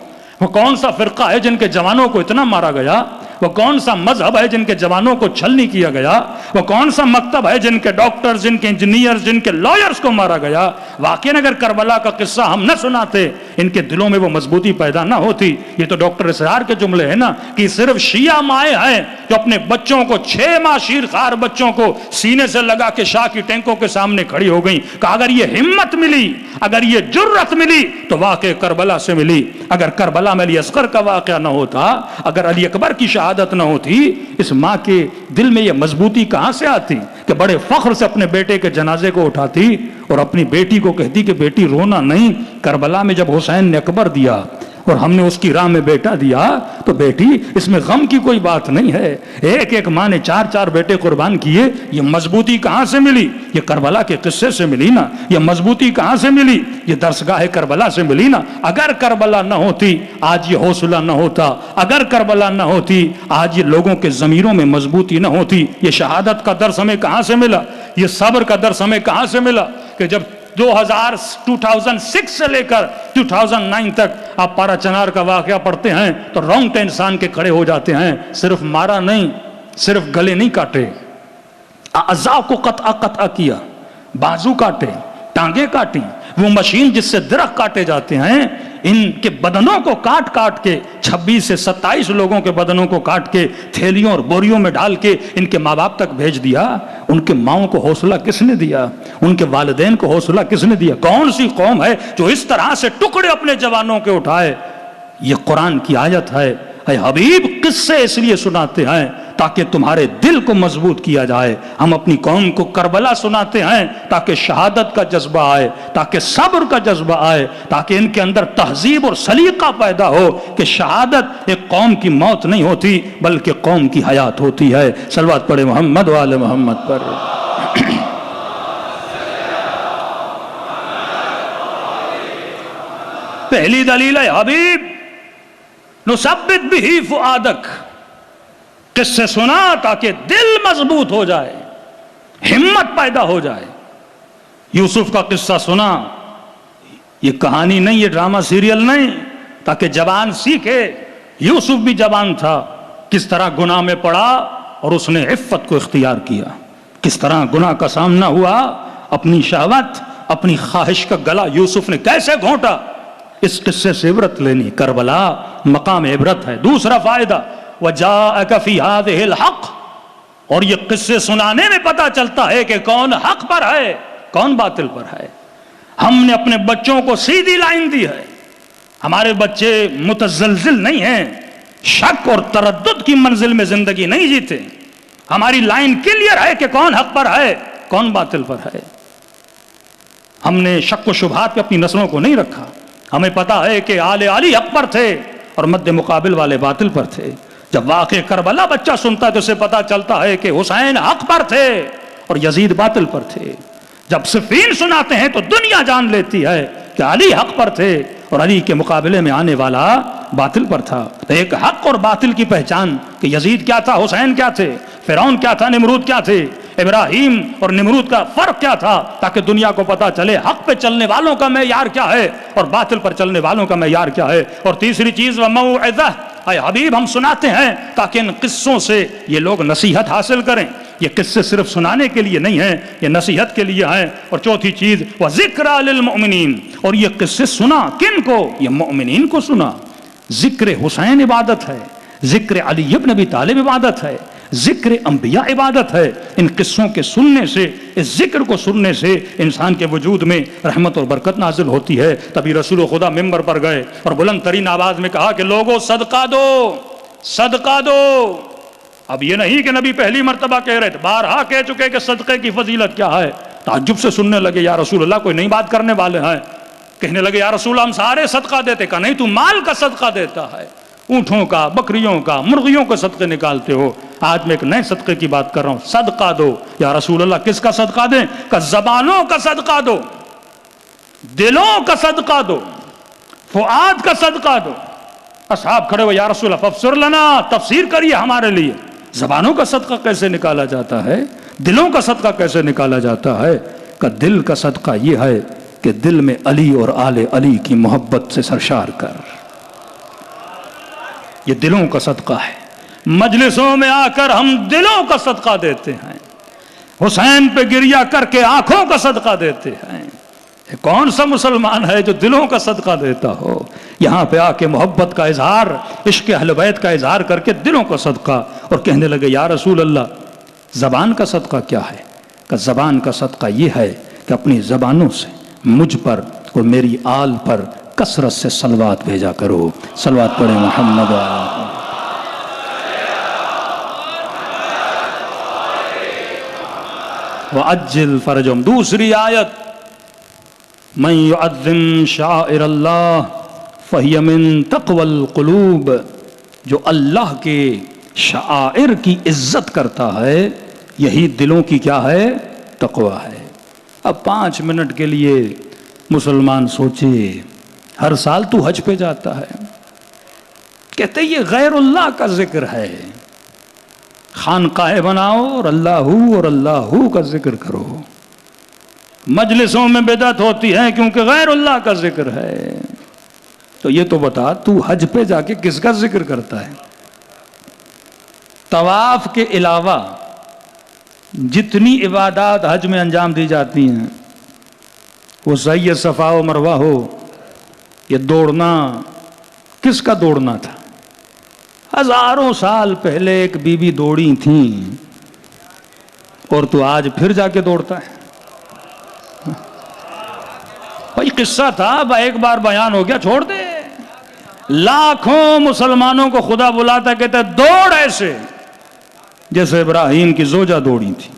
وہ کون سا فرقہ ہے جن کے جوانوں کو اتنا مارا گیا؟ وہ کون سا مذہب ہے جن کے جوانوں کو چھل نہیں کیا گیا؟ وہ کون سا مکتب ہے جن کے ڈاکٹرز، جن کے انجینئرز، جن کے لائرز کو مارا گیا؟ واقعی اگر کربلا کا قصہ ہم نہ سناتے، ان کے دلوں میں وہ مضبوطی پیدا نہ ہوتی۔ یہ تو ڈاکٹر اسرار کے جملے ہیں نا کہ صرف شیعہ مائیں ہیں جو اپنے بچوں کو 6 ماہ شیرخوار بچوں کو سینے سے لگا کے شاہ کی ٹینکوں کے سامنے کھڑی ہو گئیں۔ کہ اگر یہ ہمت ملی، اگر یہ جرت ملی تو واقع کربلا سے ملی۔ اگر کربلا میں علی اصغر کا واقعہ نہ ہوتا، اگر علی اکبر کی شہادت نہ ہوتی، اس ماں کے دل میں یہ مضبوطی کہاں سے آتی کہ بڑے فخر سے اپنے بیٹے کے جنازے کو اٹھاتی اور اپنی بیٹی کو کہتی کہ بیٹی رونا نہیں۔ کربلا میں جب حسین نے اکبر دیا اور ہم نے اس کی راہ میں بیٹا دیا تو بیٹی اس میں غم کی کوئی بات نہیں ہے۔ ایک ایک ماں نے 4 بیٹے قربان کیے۔ یہ مضبوطی کہاں سے ملی؟ یہ کربلا کے قصے سے ملی نا۔ یہ مضبوطی کہاں سے ملی؟ یہ درسگاہ کربلا سے ملی نا۔ اگر کربلا نہ ہوتی آج یہ حوصلہ نہ ہوتا، اگر کربلا نہ ہوتی آج یہ لوگوں کے ضمیروں میں مضبوطی نہ ہوتی۔ یہ شہادت کا درس ہمیں کہاں سے ملا؟ یہ صبر کا درس ہمیں کہاں سے ملا کہ جب 2006 سے لے کر 2009 تک آپ پارا چنار کا واقعہ پڑھتے ہیں تو رونگٹے انسان کے کھڑے ہو جاتے ہیں۔ صرف مارا نہیں، صرف گلے نہیں کاٹے، اعضاء کو قطع کیا، بازو کاٹے، ٹانگیں کاٹیں۔ وہ مشین جس سے درخت کاٹے جاتے ہیں، ان کے بدنوں کو کاٹ کاٹ کے 26 سے 27 لوگوں کے بدنوں کو کاٹ کے تھیلیوں اور بوریوں میں ڈال کے ان کے ماں باپ تک بھیج دیا۔ ان کے ماؤں کو حوصلہ کس نے دیا؟ ان کے والدین کو حوصلہ کس نے دیا؟ کون سی قوم ہے جو اس طرح سے ٹکڑے اپنے جوانوں کے اٹھائے؟ یہ قرآن کی آیت ہے۔ اے حبیب قصے اس لیے سناتے ہیں تاکہ تمہارے دل کو مضبوط کیا جائے۔ ہم اپنی قوم کو کربلا سناتے ہیں تاکہ شہادت کا جذبہ آئے، تاکہ صبر کا جذبہ آئے، تاکہ ان کے اندر تہذیب اور سلیقہ پیدا ہو کہ شہادت ایک قوم کی موت نہیں ہوتی بلکہ قوم کی حیات ہوتی ہے۔ صلوات پڑھے محمد و آل محمد پر۔ پہلی دلیل ہے حبیب نثبت بہ فؤادک، قصے سنا تاکہ دل مضبوط ہو جائے، ہمت پیدا ہو جائے۔ یوسف کا قصہ سنا، یہ کہانی نہیں، یہ ڈرامہ سیریل نہیں، تاکہ جوان سیکھے۔ یوسف بھی جوان تھا، کس طرح گناہ میں پڑا اور اس نے عفت کو اختیار کیا، کس طرح گناہ کا سامنا ہوا، اپنی شہوت، اپنی خواہش کا گلا یوسف نے کیسے گھونٹا۔ اس قصے سے عبرت لینی، کربلا مقام عبرت ہے۔ دوسرا فائدہ وَجَاءَكَ فِي هَذِهِ الْحَقِّ، اور یہ قصے سنانے میں پتا چلتا ہے کہ کون حق پر ہے، کون باطل پر ہے۔ ہم نے اپنے بچوں کو سیدھی لائن دی ہے۔ ہمارے بچے متزلزل نہیں ہیں، شک اور تردد کی منزل میں زندگی نہیں جیتے۔ ہماری لائن کلیئر ہے کہ کون حق پر ہے، کون باطل پر ہے۔ ہم نے شک و شبہات پہ اپنی نسلوں کو نہیں رکھا۔ ہمیں پتا ہے کہ آل علی حق پر تھے اور مد مقابل والے باطل پر تھے۔ جب واقع کربلا بچہ سنتا ہے تو اسے پتا چلتا ہے کہ حسین حق پر تھے اور یزید باطل پر تھے۔ جب صفین سناتے ہیں تو دنیا جان لیتی ہے کہ علی حق پر تھے اور علی کے مقابلے میں آنے والا باطل پر تھا۔ ایک حق اور باطل کی پہچان کہ یزید کیا تھا، حسین کیا تھے، فرعون کیا تھا، نمرود کیا تھے، ابراہیم اور نمرود کا فرق کیا تھا، تاکہ دنیا کو پتا چلے حق پہ چلنے والوں کا معیار کیا ہے اور باطل پر چلنے والوں کا معیار کیا ہے۔ اور تیسری چیز وموعظہ، اے حبیب ہم سناتے ہیں تاکہ ان قصوں سے یہ لوگ نصیحت حاصل کریں۔ یہ قصے صرف سنانے کے لیے نہیں ہیں، یہ نصیحت کے لیے ہیں۔ اور چوتھی چیز وذکریٰ للمؤمنین، اور یہ قصے سنا کن کو؟ یہ مؤمنین کو سنا۔ ذکر حسین عبادت ہے، ذکر علی ابن ابی طالب عبادت ہے، ذکر انبیاء عبادت ہے۔ ان قصوں کے سننے سے، اس ذکر کو سننے سے انسان کے وجود میں رحمت اور برکت نازل ہوتی ہے۔ تبھی رسول خدا ممبر پر گئے اور بلند ترین آواز میں کہا کہ لوگوں صدقہ دو، صدقہ دو۔ اب یہ نہیں کہ نبی پہلی مرتبہ کہہ رہے تھے، بارہا کہہ چکے کہ صدقے کی فضیلت کیا ہے۔ تعجب سے سننے لگے، یا رسول اللہ کوئی نئی بات کرنے والے ہیں؟ کہنے لگے یا رسول اللہ ہم سارے صدقہ دیتے۔ کہا نہیں، تو مال کا صدقہ دیتا ہے، اونٹوں کا، بکریوں کا، مرغیوں کے صدقے نکالتے ہو۔ آج میں ایک نئے صدقے کی بات کر رہا ہوں، صدقہ دو۔ یا رسول اللہ کس کا صدقہ دیں؟ کہ زبانوں کا صدقہ دو، دلوں کا صدقہ دو، فؤاد کا صدقہ دو۔ اصحاب کھڑے ہوئے، یا رسول اللہ ففسر لنا، تفسیر کریے ہمارے لیے، زبانوں کا صدقہ کیسے نکالا جاتا ہے، دلوں کا صدقہ کیسے نکالا جاتا ہے؟ کہ دل کا صدقہ یہ ہے کہ دل میں علی اور آل علی کی محبت سے سرشار کر، یہ دلوں کا صدقہ ہے۔ مجلسوں میں آ کر ہم دلوں کا صدقہ دیتے ہیں، حسین پہ گریہ کر کے آنکھوں کا صدقہ دیتے ہیں۔ کون سا مسلمان ہے جو دلوں کا صدقہ دیتا ہو؟ یہاں پہ آ کے محبت کا اظہار، عشق اہل بیت کا اظہار کر کے دلوں کا صدقہ۔ اور کہنے لگے یا رسول اللہ زبان کا صدقہ کیا ہے؟ کہ زبان کا صدقہ یہ ہے کہ اپنی زبانوں سے مجھ پر اور میری آل پر کثرت سے صلوات بھیجا کرو۔ صلوات پڑھیں محمد وَعَجِّلْ فَرَجَهُمْ۔ دوسری آیت مَنْ يُعَظِّمْ شَعَائِرَ اللَّهِ فَهِيَ مِنْ تَقْوَى الْقُلُوبِ، جو اللہ کے شعائر کی عزت کرتا ہے یہی دلوں کی کیا ہے؟ تقویٰ ہے۔ اب 5 منٹ کے لیے مسلمان سوچے، ہر سال تو حج پہ جاتا ہے، کہتے یہ غیر اللہ کا ذکر ہے، خانقاہ بناؤ اور اللہ کا ذکر کرو۔ مجلسوں میں بدعت ہوتی ہے کیونکہ غیر اللہ کا ذکر ہے۔ تو یہ تو بتا تو حج پہ جا کے کس کا ذکر کرتا ہے؟ طواف کے علاوہ جتنی عبادات حج میں انجام دی جاتی ہیں، وہ سعی صفا و مروہ ہو، یہ دوڑنا، کس کا دوڑنا تھا؟ ہزاروں سال پہلے ایک بی بی دوڑی تھیں، اور تو آج پھر جا کے دوڑتا ہے؟ بھائی قصہ تھا، ایک بار بیان ہو گیا، چھوڑ دے۔ لاکھوں مسلمانوں کو خدا بلاتا کہتا ہے دوڑ ایسے جیسے ابراہیم کی زوجہ دوڑی تھی۔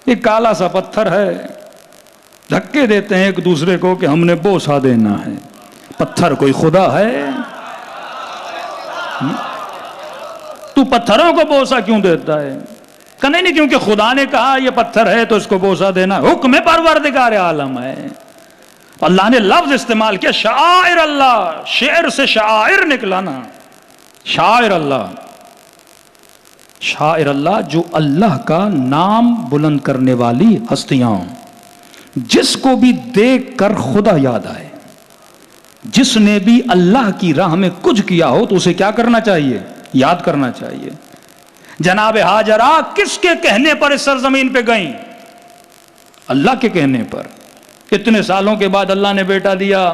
ایک کالا سا پتھر ہے، دھکے دیتے ہیں ایک دوسرے کو کہ ہم نے بوسہ دینا ہے۔ پتھر کوئی خدا ہے؟ تو پتھروں کو بوسہ کیوں دیتا ہے؟ کہ نہیں، کیونکہ خدا نے کہا یہ پتھر ہے تو اس کو بوسہ دینا، حکم پروردگار عالم ہے۔ اللہ نے لفظ استعمال کیا شعائر اللہ، شعر سے شعائر نکلانا، شاعر اللہ، شاعر اللہ جو اللہ کا نام بلند کرنے والی ہستیاں، جس کو بھی دیکھ کر خدا یاد آئے، جس نے بھی اللہ کی راہ میں کچھ کیا ہو تو اسے کیا کرنا چاہیے؟ یاد کرنا چاہیے۔ جناب ہاجرہ کس کے کہنے پر اس سرزمین پہ گئیں؟ اللہ کے کہنے پر۔ اتنے سالوں کے بعد اللہ نے بیٹا دیا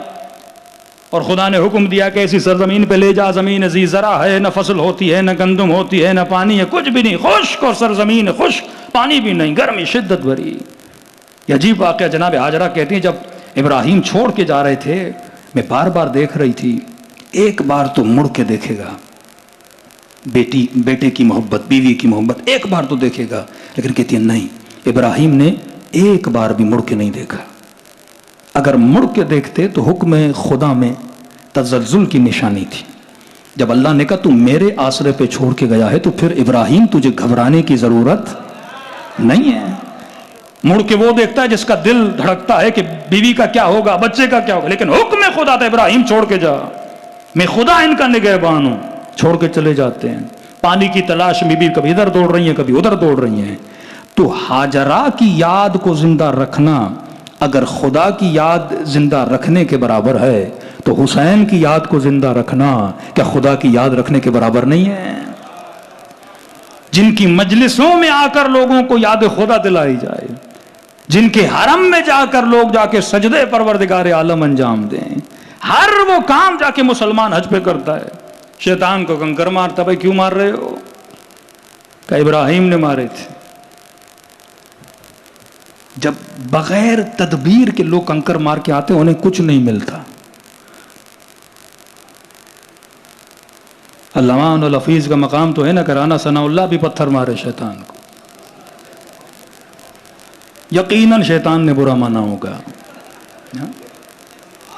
اور خدا نے حکم دیا کہ ایسی سرزمین پہ لے جا، زمین ذی زرع ہے، نہ فصل ہوتی ہے، نہ گندم ہوتی ہے، نہ پانی ہے، کچھ بھی نہیں، خشک، اور سرزمین خشک، پانی بھی نہیں، گرمی شدت بھری۔ یہ عجیب واقعہ جناب ہاجرہ کہتی ہیں جب ابراہیم چھوڑ کے جا رہے تھے میں بار بار دیکھ رہی تھی، ایک بار تو مڑ کے دیکھے گا، بیٹے کی محبت، بیوی کی محبت ایک بار تو دیکھے گا، لیکن کہتی ہے نہیں، ابراہیم نے ایک بار بھی مڑ کے نہیں دیکھا۔ اگر مڑ کے دیکھتے تو حکم خدا میں تزلزل کی نشانی تھی۔ جب اللہ نے کہا تو میرے آسرے پہ چھوڑ کے گیا ہے تو پھر ابراہیم تجھے گھبرانے کی ضرورت نہیں ہے۔ مڑ کے وہ دیکھتا ہے جس کا دل دھڑکتا ہے کہ بیوی کا کیا ہوگا، بچے کا کیا ہوگا، لیکن حکم خدا تھا ابراہیم چھوڑ کے جا، میں خدا ان کا نگہبان ہوں۔ چھوڑ کے چلے جاتے ہیں، پانی کی تلاش میں بھی کبھی ادھر دوڑ رہی ہیں کبھی ادھر دوڑ رہی ہیں۔ تو ہاجرہ کی یاد کو زندہ رکھنا اگر خدا کی یاد زندہ رکھنے کے برابر ہے تو حسین کی یاد کو زندہ رکھنا کیا خدا کی یاد رکھنے کے برابر نہیں ہے؟ جن کی مجلسوں میں آ کر لوگوں کو یاد خدا دلائی جائے، جن کے حرم میں جا کر لوگ جا کے سجدے پروردگار عالم انجام دیں، ہر وہ کام جا کے مسلمان حج پہ کرتا ہے. شیطان کو کنکر مارتا. بھائی کیوں مار رہے ہو؟ کہ ابراہیم نے مارے تھے. جب بغیر تدبیر کے لوگ کنکر مار کے آتے انہیں کچھ نہیں ملتا. علامہ الحفیظ کا مقام تو ہے نا کرانا ثناء اللہ بھی پتھر مارے شیطان کو. یقیناً شیطان نے برا مانا ہوگا.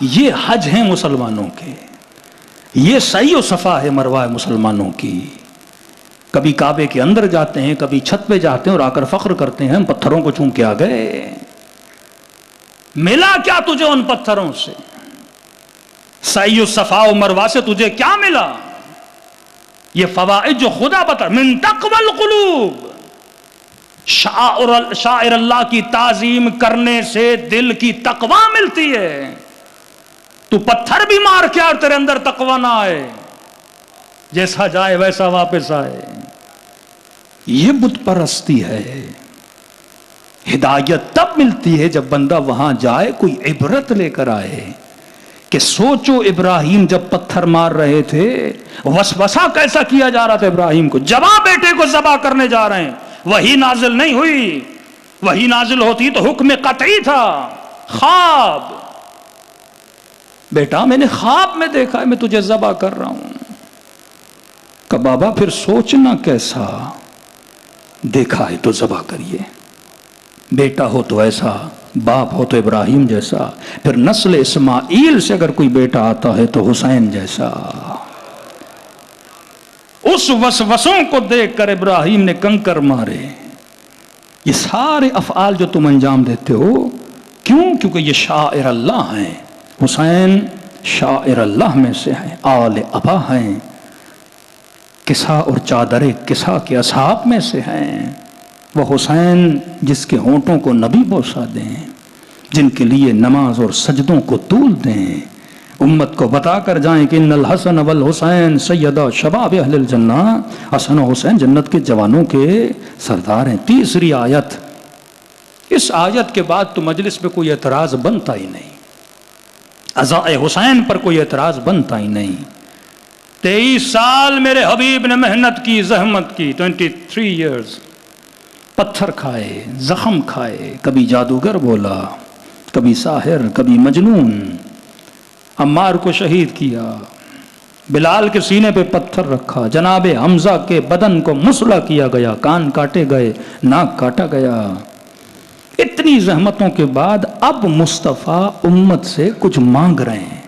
یہ حج ہیں مسلمانوں کے, یہ سعی و صفا ہے مروہ مسلمانوں کی. کبھی کعبے کے اندر جاتے ہیں, کبھی چھت پہ جاتے ہیں اور آ کر فخر کرتے ہیں ہم پتھروں کو چوم کے آ گئے. ملا کیا تجھے ان پتھروں سے؟ سعی و صفا و مروہ سے تجھے کیا ملا؟ یہ فوائد جو خدا بتا, من تقوی القلوب, شاعر اللہ کی تعظیم کرنے سے دل کی تقوی ملتی ہے. تو پتھر بھی مار کے اور تیرے اندر تقوی نہ آئے, جیسا جائے ویسا واپس آئے. یہ بت پرستی ہے. ہدایت تب ملتی ہے جب بندہ وہاں جائے کوئی عبرت لے کر آئے کہ سوچو ابراہیم جب پتھر مار رہے تھے وسوسہ کیسا کیا جا رہا تھا ابراہیم کو. جب بیٹے کو ذبح کرنے جا رہے ہیں, وہی نازل نہیں ہوئی. وہی نازل ہوتی تو حکم قطعی تھا. خواب, بیٹا میں نے خواب میں دیکھا ہے میں تجھے ذبح کر رہا ہوں. کہ بابا پھر سوچنا کیسا, دیکھا ہے تو ذبح کریے. بیٹا ہو تو ایسا, باپ ہو تو ابراہیم جیسا, پھر نسل اسماعیل سے اگر کوئی بیٹا آتا ہے تو حسین جیسا. اس وسوسوں کو دیکھ کر ابراہیم نے کنکر مارے. یہ سارے افعال جو تم انجام دیتے ہو کیوں؟ کیونکہ یہ شاعر اللہ ہیں. حسین شاعر اللہ میں سے ہیں, آل ابا ہیں, کسا اور چادر کسا کے اصحاب میں سے ہیں. وہ حسین جس کے ہونٹوں کو نبی بوسا دیں, جن کے لیے نماز اور سجدوں کو طول دیں, امت کو بتا کر جائیں کہ ان الحسن والحسین سیدہ شباب اہل الجنہ, حسن و حسین جنت کے جوانوں کے سردار ہیں. تیسری آیت, اس آیت کے بعد تو مجلس پہ کوئی اعتراض بنتا ہی نہیں, ازاء حسین پر کوئی اعتراض بنتا ہی نہیں. 23 سال میرے حبیب نے محنت کی, زحمت کی, 23 ایئرز. پتھر کھائے, زخم کھائے, کبھی جادوگر بولا, کبھی ساحر, کبھی مجنون. عمار کو شہید کیا, بلال کے سینے پہ پتھر رکھا, جناب حمزہ کے بدن کو مسلح کیا گیا, کان کاٹے گئے, ناک کاٹا گیا. اتنی زحمتوں کے بعد اب مصطفیٰ امت سے کچھ مانگ رہے ہیں.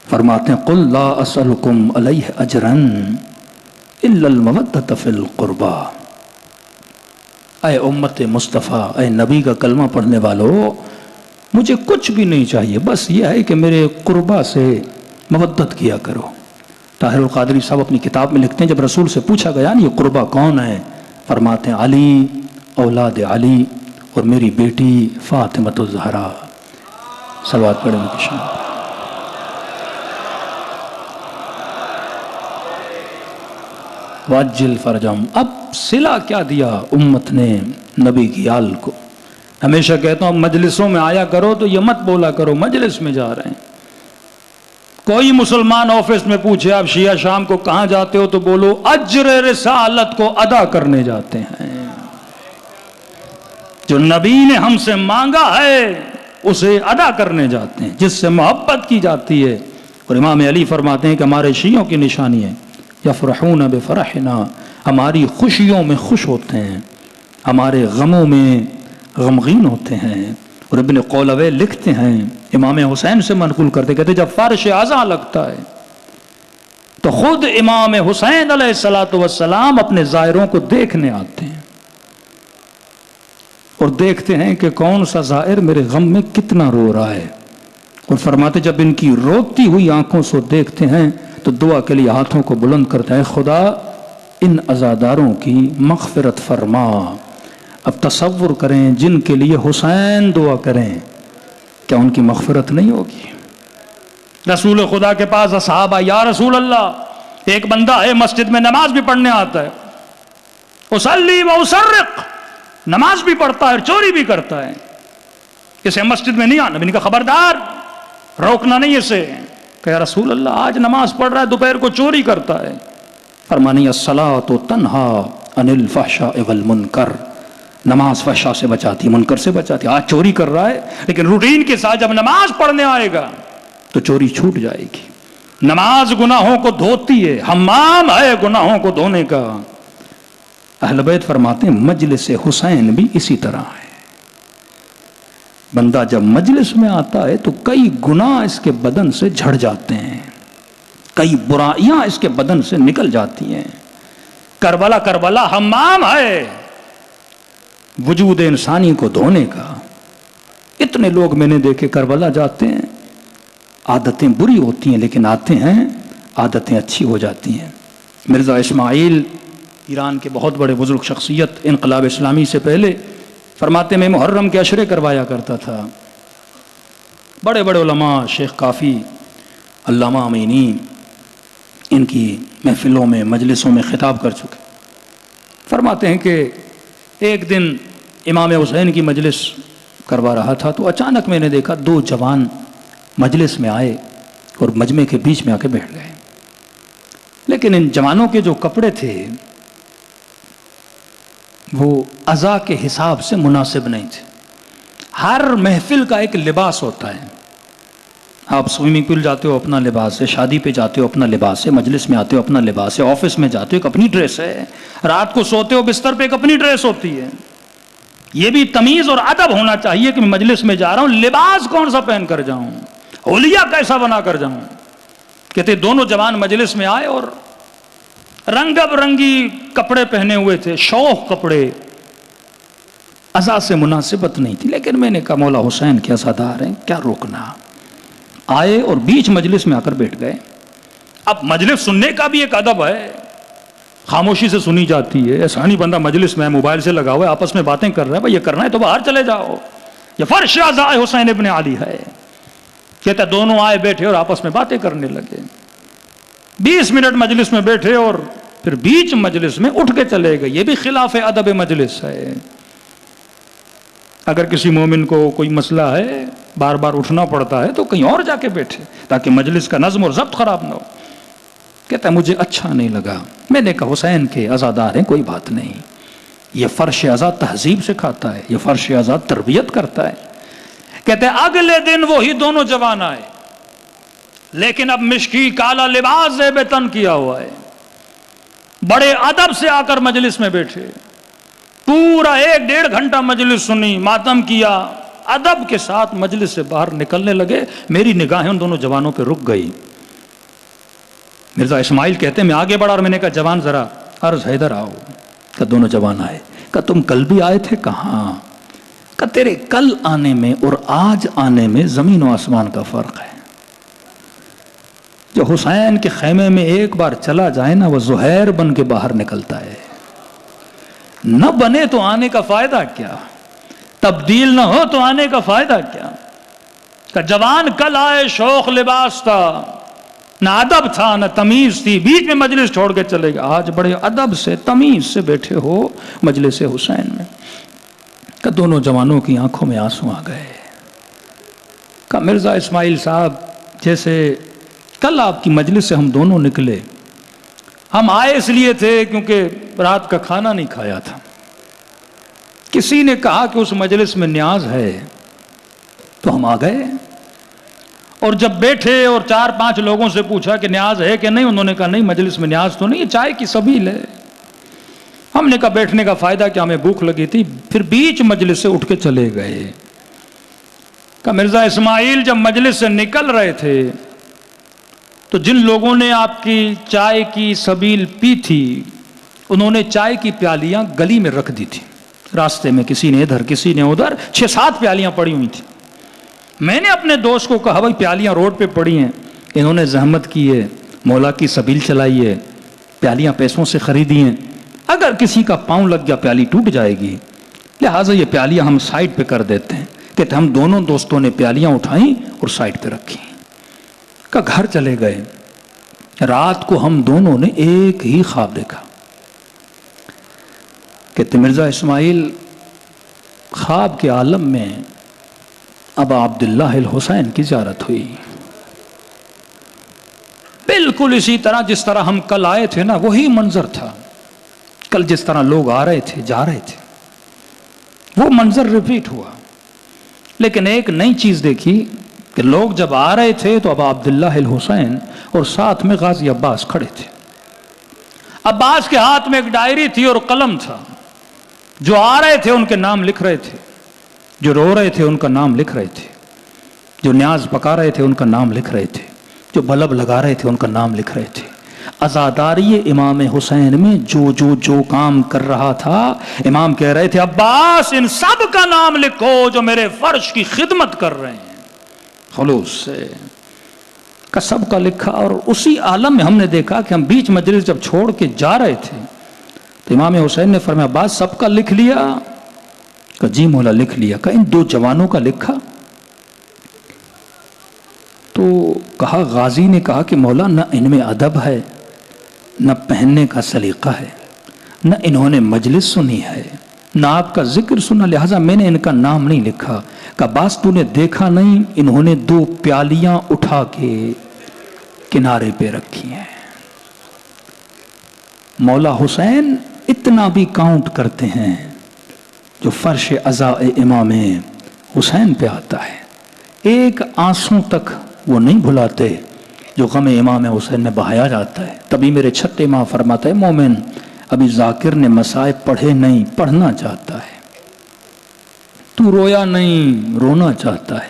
فرماتے ہیں قل لا اسألکم علیہ اجرا الا المودۃ فی القربى. اے امت مصطفیٰ, اے نبی کا کلمہ پڑھنے والو, مجھے کچھ بھی نہیں چاہیے, بس یہ ہے کہ میرے قربا سے مودت کیا کرو. طاہر القادری صاحب اپنی کتاب میں لکھتے ہیں جب رسول سے پوچھا گیا نا یہ قربا کون ہے, فرماتے ہیں علی, اولاد علی, اور میری بیٹی فاطمۃ الزہرا. صلوات پڑھیں ان کی شان. واجل فرجم. اب صلہ کیا دیا امت نے نبی کی آل کو. ہمیشہ کہتا ہوں مجلسوں میں آیا کرو تو یہ مت بولا کرو مجلس میں جا رہے ہیں. کوئی مسلمان آفس میں پوچھے آپ شیعہ شام کو کہاں جاتے ہو تو بولو اجر رسالت کو ادا کرنے جاتے ہیں. جو نبی نے ہم سے مانگا ہے اسے ادا کرنے جاتے ہیں, جس سے محبت کی جاتی ہے. اور امام علی فرماتے ہیں کہ ہمارے شیعوں کی نشانی ہے یفرحون بفرحنا, ہماری خوشیوں میں خوش ہوتے ہیں, ہمارے غموں میں غمگین ہوتے ہیں. اور ابن قولوی لکھتے ہیں, امام حسین سے منقول کرتے, کہتے جب فرش اعظم لگتا ہے تو خود امام حسین علیہ السلام اپنے زائروں کو دیکھنے آتے ہیں اور دیکھتے ہیں کہ کون سا زائر میرے غم میں کتنا رو رہا ہے. اور فرماتے جب ان کی روتی ہوئی آنکھوں سے دیکھتے ہیں تو دعا کے لیے ہاتھوں کو بلند کرتے ہیں, خدا ان عزاداروں کی مغفرت فرما. اب تصور کریں جن کے لیے حسین دعا کریں, کیا ان کی مغفرت نہیں ہوگی؟ رسول خدا کے پاس اصحاب آئے, یا رسول اللہ ایک بندہ ہے مسجد میں نماز بھی پڑھنے آتا ہے, اصلی و اسرق, نماز بھی پڑھتا ہے اور چوری بھی کرتا ہے, اسے مسجد میں نہیں آنا. نبی نے کہا خبردار, روکنا نہیں اسے کہ یا رسول اللہ آج نماز پڑھ رہا ہے دوپہر کو چوری کرتا ہے. فرمانی الصلاۃ تنہا عن الفحشاء والمنکر، نماز فحشاء سے بچاتی، منکر سے بچاتی. آج چوری کر رہا ہے لیکن روٹین کے ساتھ جب نماز پڑھنے آئے گا تو چوری چھوٹ جائے گی. نماز گناہوں کو دھوتی ہے، حمام ہے گناہوں کو دھونے کا. اہل بیت فرماتے ہیں مجلس حسین بھی اسی طرح ہے. بندہ جب مجلس میں آتا ہے تو کئی گناہ اس کے بدن سے جھڑ جاتے ہیں، کئی برائیاں اس کے بدن سے نکل جاتی ہیں. کربلا حمام ہے وجود انسانی کو دھونے کا. اتنے لوگ میں نے دیکھے کربلا جاتے ہیں، عادتیں بری ہوتی ہیں لیکن آتے ہیں عادتیں اچھی ہو جاتی ہیں. مرزا اسماعیل ایران کے بہت بڑے بزرگ شخصیت، انقلاب اسلامی سے پہلے، فرماتے میں محرم کے عشرے کروایا کرتا تھا. بڑے بڑے علماء، شیخ کافی، علامہ امینی، ان کی محفلوں میں مجلسوں میں خطاب کر چکے. فرماتے ہیں کہ ایک دن امام حسین کی مجلس کروا رہا تھا تو اچانک میں نے دیکھا 2 جوان مجلس میں آئے اور مجمع کے بیچ میں آ کے بیٹھ گئے. لیکن ان جوانوں کے جو کپڑے تھے وہ عزا کے حساب سے مناسب نہیں تھے. ہر محفل کا ایک لباس ہوتا ہے. آپ سوئمنگ پول جاتے ہو اپنا لباس ہے، شادی پہ جاتے ہو اپنا لباس ہے، مجلس میں آتے ہو اپنا لباس ہے، آفس میں جاتے ہو ایک اپنی ڈریس ہے، رات کو سوتے ہو بستر پہ ایک اپنی ڈریس ہوتی ہے. یہ بھی تمیز اور ادب ہونا چاہیے کہ میں مجلس میں جا رہا ہوں لباس کون سا پہن کر جاؤں، حلیہ کیسا بنا کر جاؤں. کہتے دونوں جوان مجلس میں آئے اور رنگ برنگی کپڑے پہنے ہوئے تھے، شوق کپڑے، عزا سے مناسبت نہیں تھی. لیکن میں نے کہا مولا حسین کے عزادار ہیں، کیا روکنا. آئے اور بیچ مجلس میں آ کر بیٹھ گئے. اب مجلس سننے کا بھی ایک ادب ہے، خاموشی سے سنی جاتی ہے. ایسا نہیں بندہ مجلس میں موبائل سے لگا ہوا ہے آپس میں باتیں کر رہا ہے، بھائی یہ کرنا ہے تو باہر چلے جاؤ. یہ فرش عزا حسین ابن علی ہے. کہتا دونوں آئے بیٹھے اور آپس میں باتیں کرنے لگے. 20 منٹ مجلس میں بیٹھے اور پھر بیچ مجلس میں اٹھ کے چلے گئے. یہ بھی خلاف ادب مجلس ہے. اگر کسی مومن کو کوئی مسئلہ ہے بار بار اٹھنا پڑتا ہے تو کہیں اور جا کے بیٹھے تاکہ مجلس کا نظم اور ضبط خراب نہ ہو. کہتا ہے مجھے اچھا نہیں لگا. میں نے کہا حسین کے عزادار ہیں، کوئی بات نہیں. یہ فرش عزا تہذیب سکھاتا ہے، یہ فرش عزا تربیت کرتا ہے. کہتے ہیں اگلے دن وہی دونوں جوان آئے لیکن اب مشکی کالا لباس زیب تن کیا ہوا ہے. بڑے ادب سے آ کر مجلس میں بیٹھے، پورا 1-1.5 گھنٹہ مجلس سنی، ماتم کیا، ادب کے ساتھ مجلس سے باہر نکلنے لگے. میری نگاہیں ان دونوں جوانوں پہ رک گئی. مرزا اسماعیل کہتے ہیں میں آگے بڑھا اور میں نے کہا جوان ذرا عرض ہے ادھر آؤ. کہ دونوں جوان آئے. کہ تم کل بھی آئے تھے؟ کہاں. کہ تیرے کل آنے میں اور آج آنے میں زمین و آسمان کا فرق ہے. جو حسین کے خیمے میں ایک بار چلا جائے نا وہ زہیر بن کے باہر نکلتا ہے. نہ بنے تو آنے کا فائدہ کیا، تبدیل نہ ہو تو آنے کا فائدہ کیا. کہ جوان کل آئے شوق لباس تھا، نہ ادب تھا نہ تمیز تھی، بیچ میں مجلس چھوڑ کے چلے گئے. آج بڑے ادب سے تمیز سے بیٹھے ہو مجلس حسین میں. کہ دونوں جوانوں کی آنکھوں میں آنسو آ گئے. کہ مرزا اسماعیل صاحب جیسے کل آپ کی مجلس سے ہم دونوں نکلے، ہم آئے اس لیے تھے کیونکہ رات کا کھانا نہیں کھایا تھا. کسی نے کہا کہ اس مجلس میں نیاز ہے تو ہم آ گئے. اور جب بیٹھے اور 4-5 لوگوں سے پوچھا کہ نیاز ہے کہ نہیں، انہوں نے کہا نہیں مجلس میں نیاز تو نہیں، چائے کی سبیل ہے. ہم نے کہا بیٹھنے کا فائدہ کیا، ہمیں بھوک لگی تھی. پھر بیچ مجلس سے اٹھ کے چلے گئے. کہ مرزا اسماعیل جب مجلس سے نکل رہے تھے تو جن لوگوں نے آپ کی چائے کی سبیل پی تھی انہوں نے چائے کی پیالیاں گلی میں رکھ دی تھی. راستے میں کسی نے ادھر کسی نے ادھر 6-7 پیالیاں پڑی ہوئی تھیں. میں نے اپنے دوست کو کہا بھائی پیالیاں روڈ پہ پڑی ہیں، انہوں نے زحمت کی ہے، مولا کی سبیل چلائی ہے، پیالیاں پیسوں سے خریدی ہیں، اگر کسی کا پاؤں لگ گیا پیالی ٹوٹ جائے گی، لہٰذا یہ پیالیاں ہم سائڈ پہ کر دیتے ہیں. کہتے ہم دونوں دوستوں نے پیالیاں اٹھائیں اور سائڈ پہ رکھی. کہ گھر چلے گئے. رات کو ہم دونوں نے ایک ہی خواب دیکھا. کہتے مرزا اسماعیل خواب کے عالم میں ابا عبداللہ الحسین کی زیارت ہوئی. بالکل اسی طرح جس طرح ہم کل آئے تھے نا، وہی منظر تھا. کل جس طرح لوگ آ رہے تھے جا رہے تھے وہ منظر ریپیٹ ہوا. لیکن ایک نئی چیز دیکھی کہ لوگ جب آ رہے تھے تو ابا عبداللہ الحسین اور ساتھ میں غازی عباس کھڑے تھے. عباس کے ہاتھ میں ایک ڈائری تھی اور قلم تھا. جو آ رہے تھے ان کے نام لکھ رہے تھے، جو رو رہے تھے ان کا نام لکھ رہے تھے، جو نیاز پکا رہے تھے ان کا نام لکھ رہے تھے، جو بلب لگا رہے تھے ان کا نام لکھ رہے تھے. عزاداری امام حسین میں جو کام کر رہا تھا، امام کہہ رہے تھے عباس ان سب کا نام لکھو جو میرے فرش کی خدمت کر رہے ہیں. خلوص سے کا سب کا لکھا. اور اسی عالم میں ہم نے دیکھا کہ ہم بیچ مجلس جب چھوڑ کے جا رہے تھے تو امام حسین نے فرمایا عباس سب کا لکھ لیا؟ کہ جی مولا لکھ لیا. کہ ان دو جوانوں کا لکھا؟ تو کہا غازی نے کہا کہ مولا نہ ان میں ادب ہے، نہ پہننے کا سلیقہ ہے، نہ انہوں نے مجلس سنی ہے، نہ آپ کا ذکر سنا، لہذا میں نے ان کا نام نہیں لکھا. کہ باس تو نے دیکھا نہیں انہوں نے 2 پیالیاں اٹھا کے کنارے پہ رکھی ہیں. مولا حسین اتنا بھی کاؤنٹ کرتے ہیں جو فرش عزاء امام حسین پہ آتا ہے. ایک آنسوں تک وہ نہیں بھلاتے جو غم امام حسین میں بہایا جاتا ہے. تبھی میرے چھٹے ماں فرماتا ہے مومن ابھی ذاکر نے مصائب پڑھے نہیں، پڑھنا چاہتا ہے. تو رویا نہیں، رونا چاہتا ہے.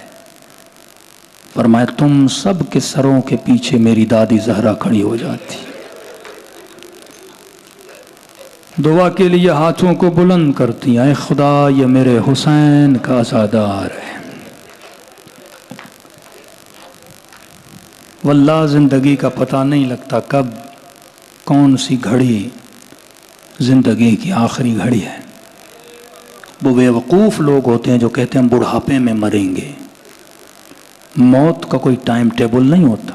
فرمایا تم سب کے سروں کے پیچھے میری دادی زہرا کھڑی ہو جاتی. دعا کے لیے ہاتھوں کو بلند کرتی ہیں، اے خدا یہ میرے حسین کا عزادار ہے. واللہ زندگی کا پتہ نہیں لگتا کب کون سی گھڑی زندگی کی آخری گھڑی ہے. وہ بے وقوف لوگ ہوتے ہیں جو کہتے ہیں ہم بڑھاپے میں مریں گے. موت کا کوئی ٹائم ٹیبل نہیں ہوتا.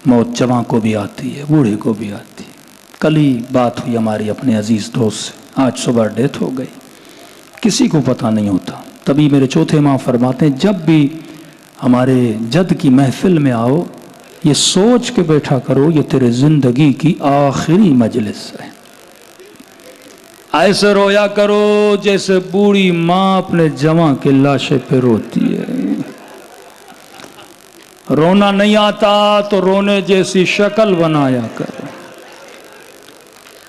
موت جوان کو بھی آتی ہے، بوڑھے کو بھی آتی ہے. کل ہی بات ہوئی ہماری اپنے عزیز دوست سے، آج صبح ڈیتھ ہو گئی. کسی کو پتہ نہیں ہوتا. تبھی میرے چوتھے ماں فرماتے ہیں جب بھی ہمارے جد کی محفل میں آؤ یہ سوچ کے بیٹھا کرو یہ تیرے زندگی کی آخری مجلس ہے. ایسے رویا کرو جیسے بوڑھی ماں اپنے جوان کے لاشے پہ روتی ہے. رونا نہیں آتا تو رونے جیسی شکل بنایا کر.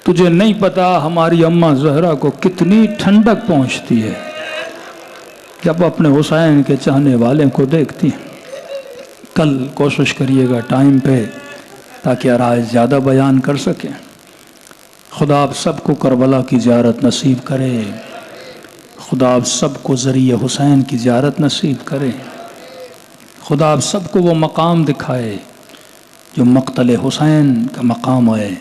تجھے نہیں پتا ہماری اماں زہرا کو کتنی ٹھنڈک پہنچتی ہے جب اپنے حسین کے چاہنے والے کو دیکھتی ہیں. کل کوشش کریے گا ٹائم پہ تاکہ آرائے زیادہ بیان کر سکیں. خدا آپ سب کو کربلا کی زیارت نصیب کرے. خدا آپ سب کو ذریعہ حسین کی زیارت نصیب کرے. خدا آپ سب کو وہ مقام دکھائے جو مقتل حسین کا مقام ہے.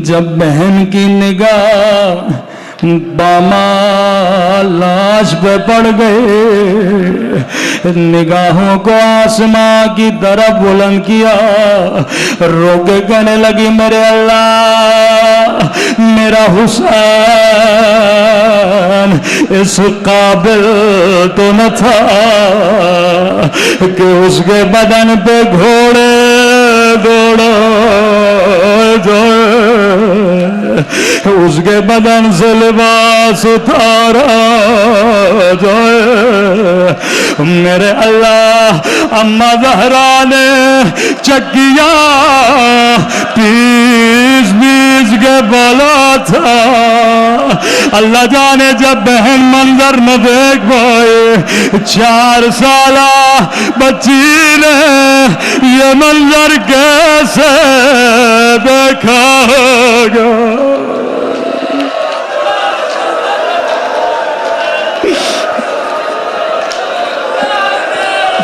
جب بہن کی نگاہ باما لاش پہ پڑ گئے، نگاہوں کو آسمان کی طرف بلند کیا، رو کے کہنے لگی میرے اللہ میرا حسین اس قابل تو نہ تھا کہ اس کے بدن پہ گھوڑے دوڑو اس کے بدن سے لباس اتارا جائے. میرے اللہ اما زہرا نے چکیا پیس کے بالا تھا. اللہ جانے جب بہن منظر نہ دیکھ پائے 4 سالہ بچی نے یہ منظر کیسے دیکھا گا.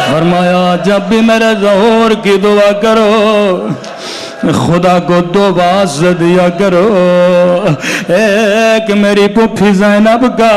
فرمایا جب بھی میرے ظہور کی دعا کرو خدا کو 2 باز دیا کرو. ایک میری پھوپھی زینب کا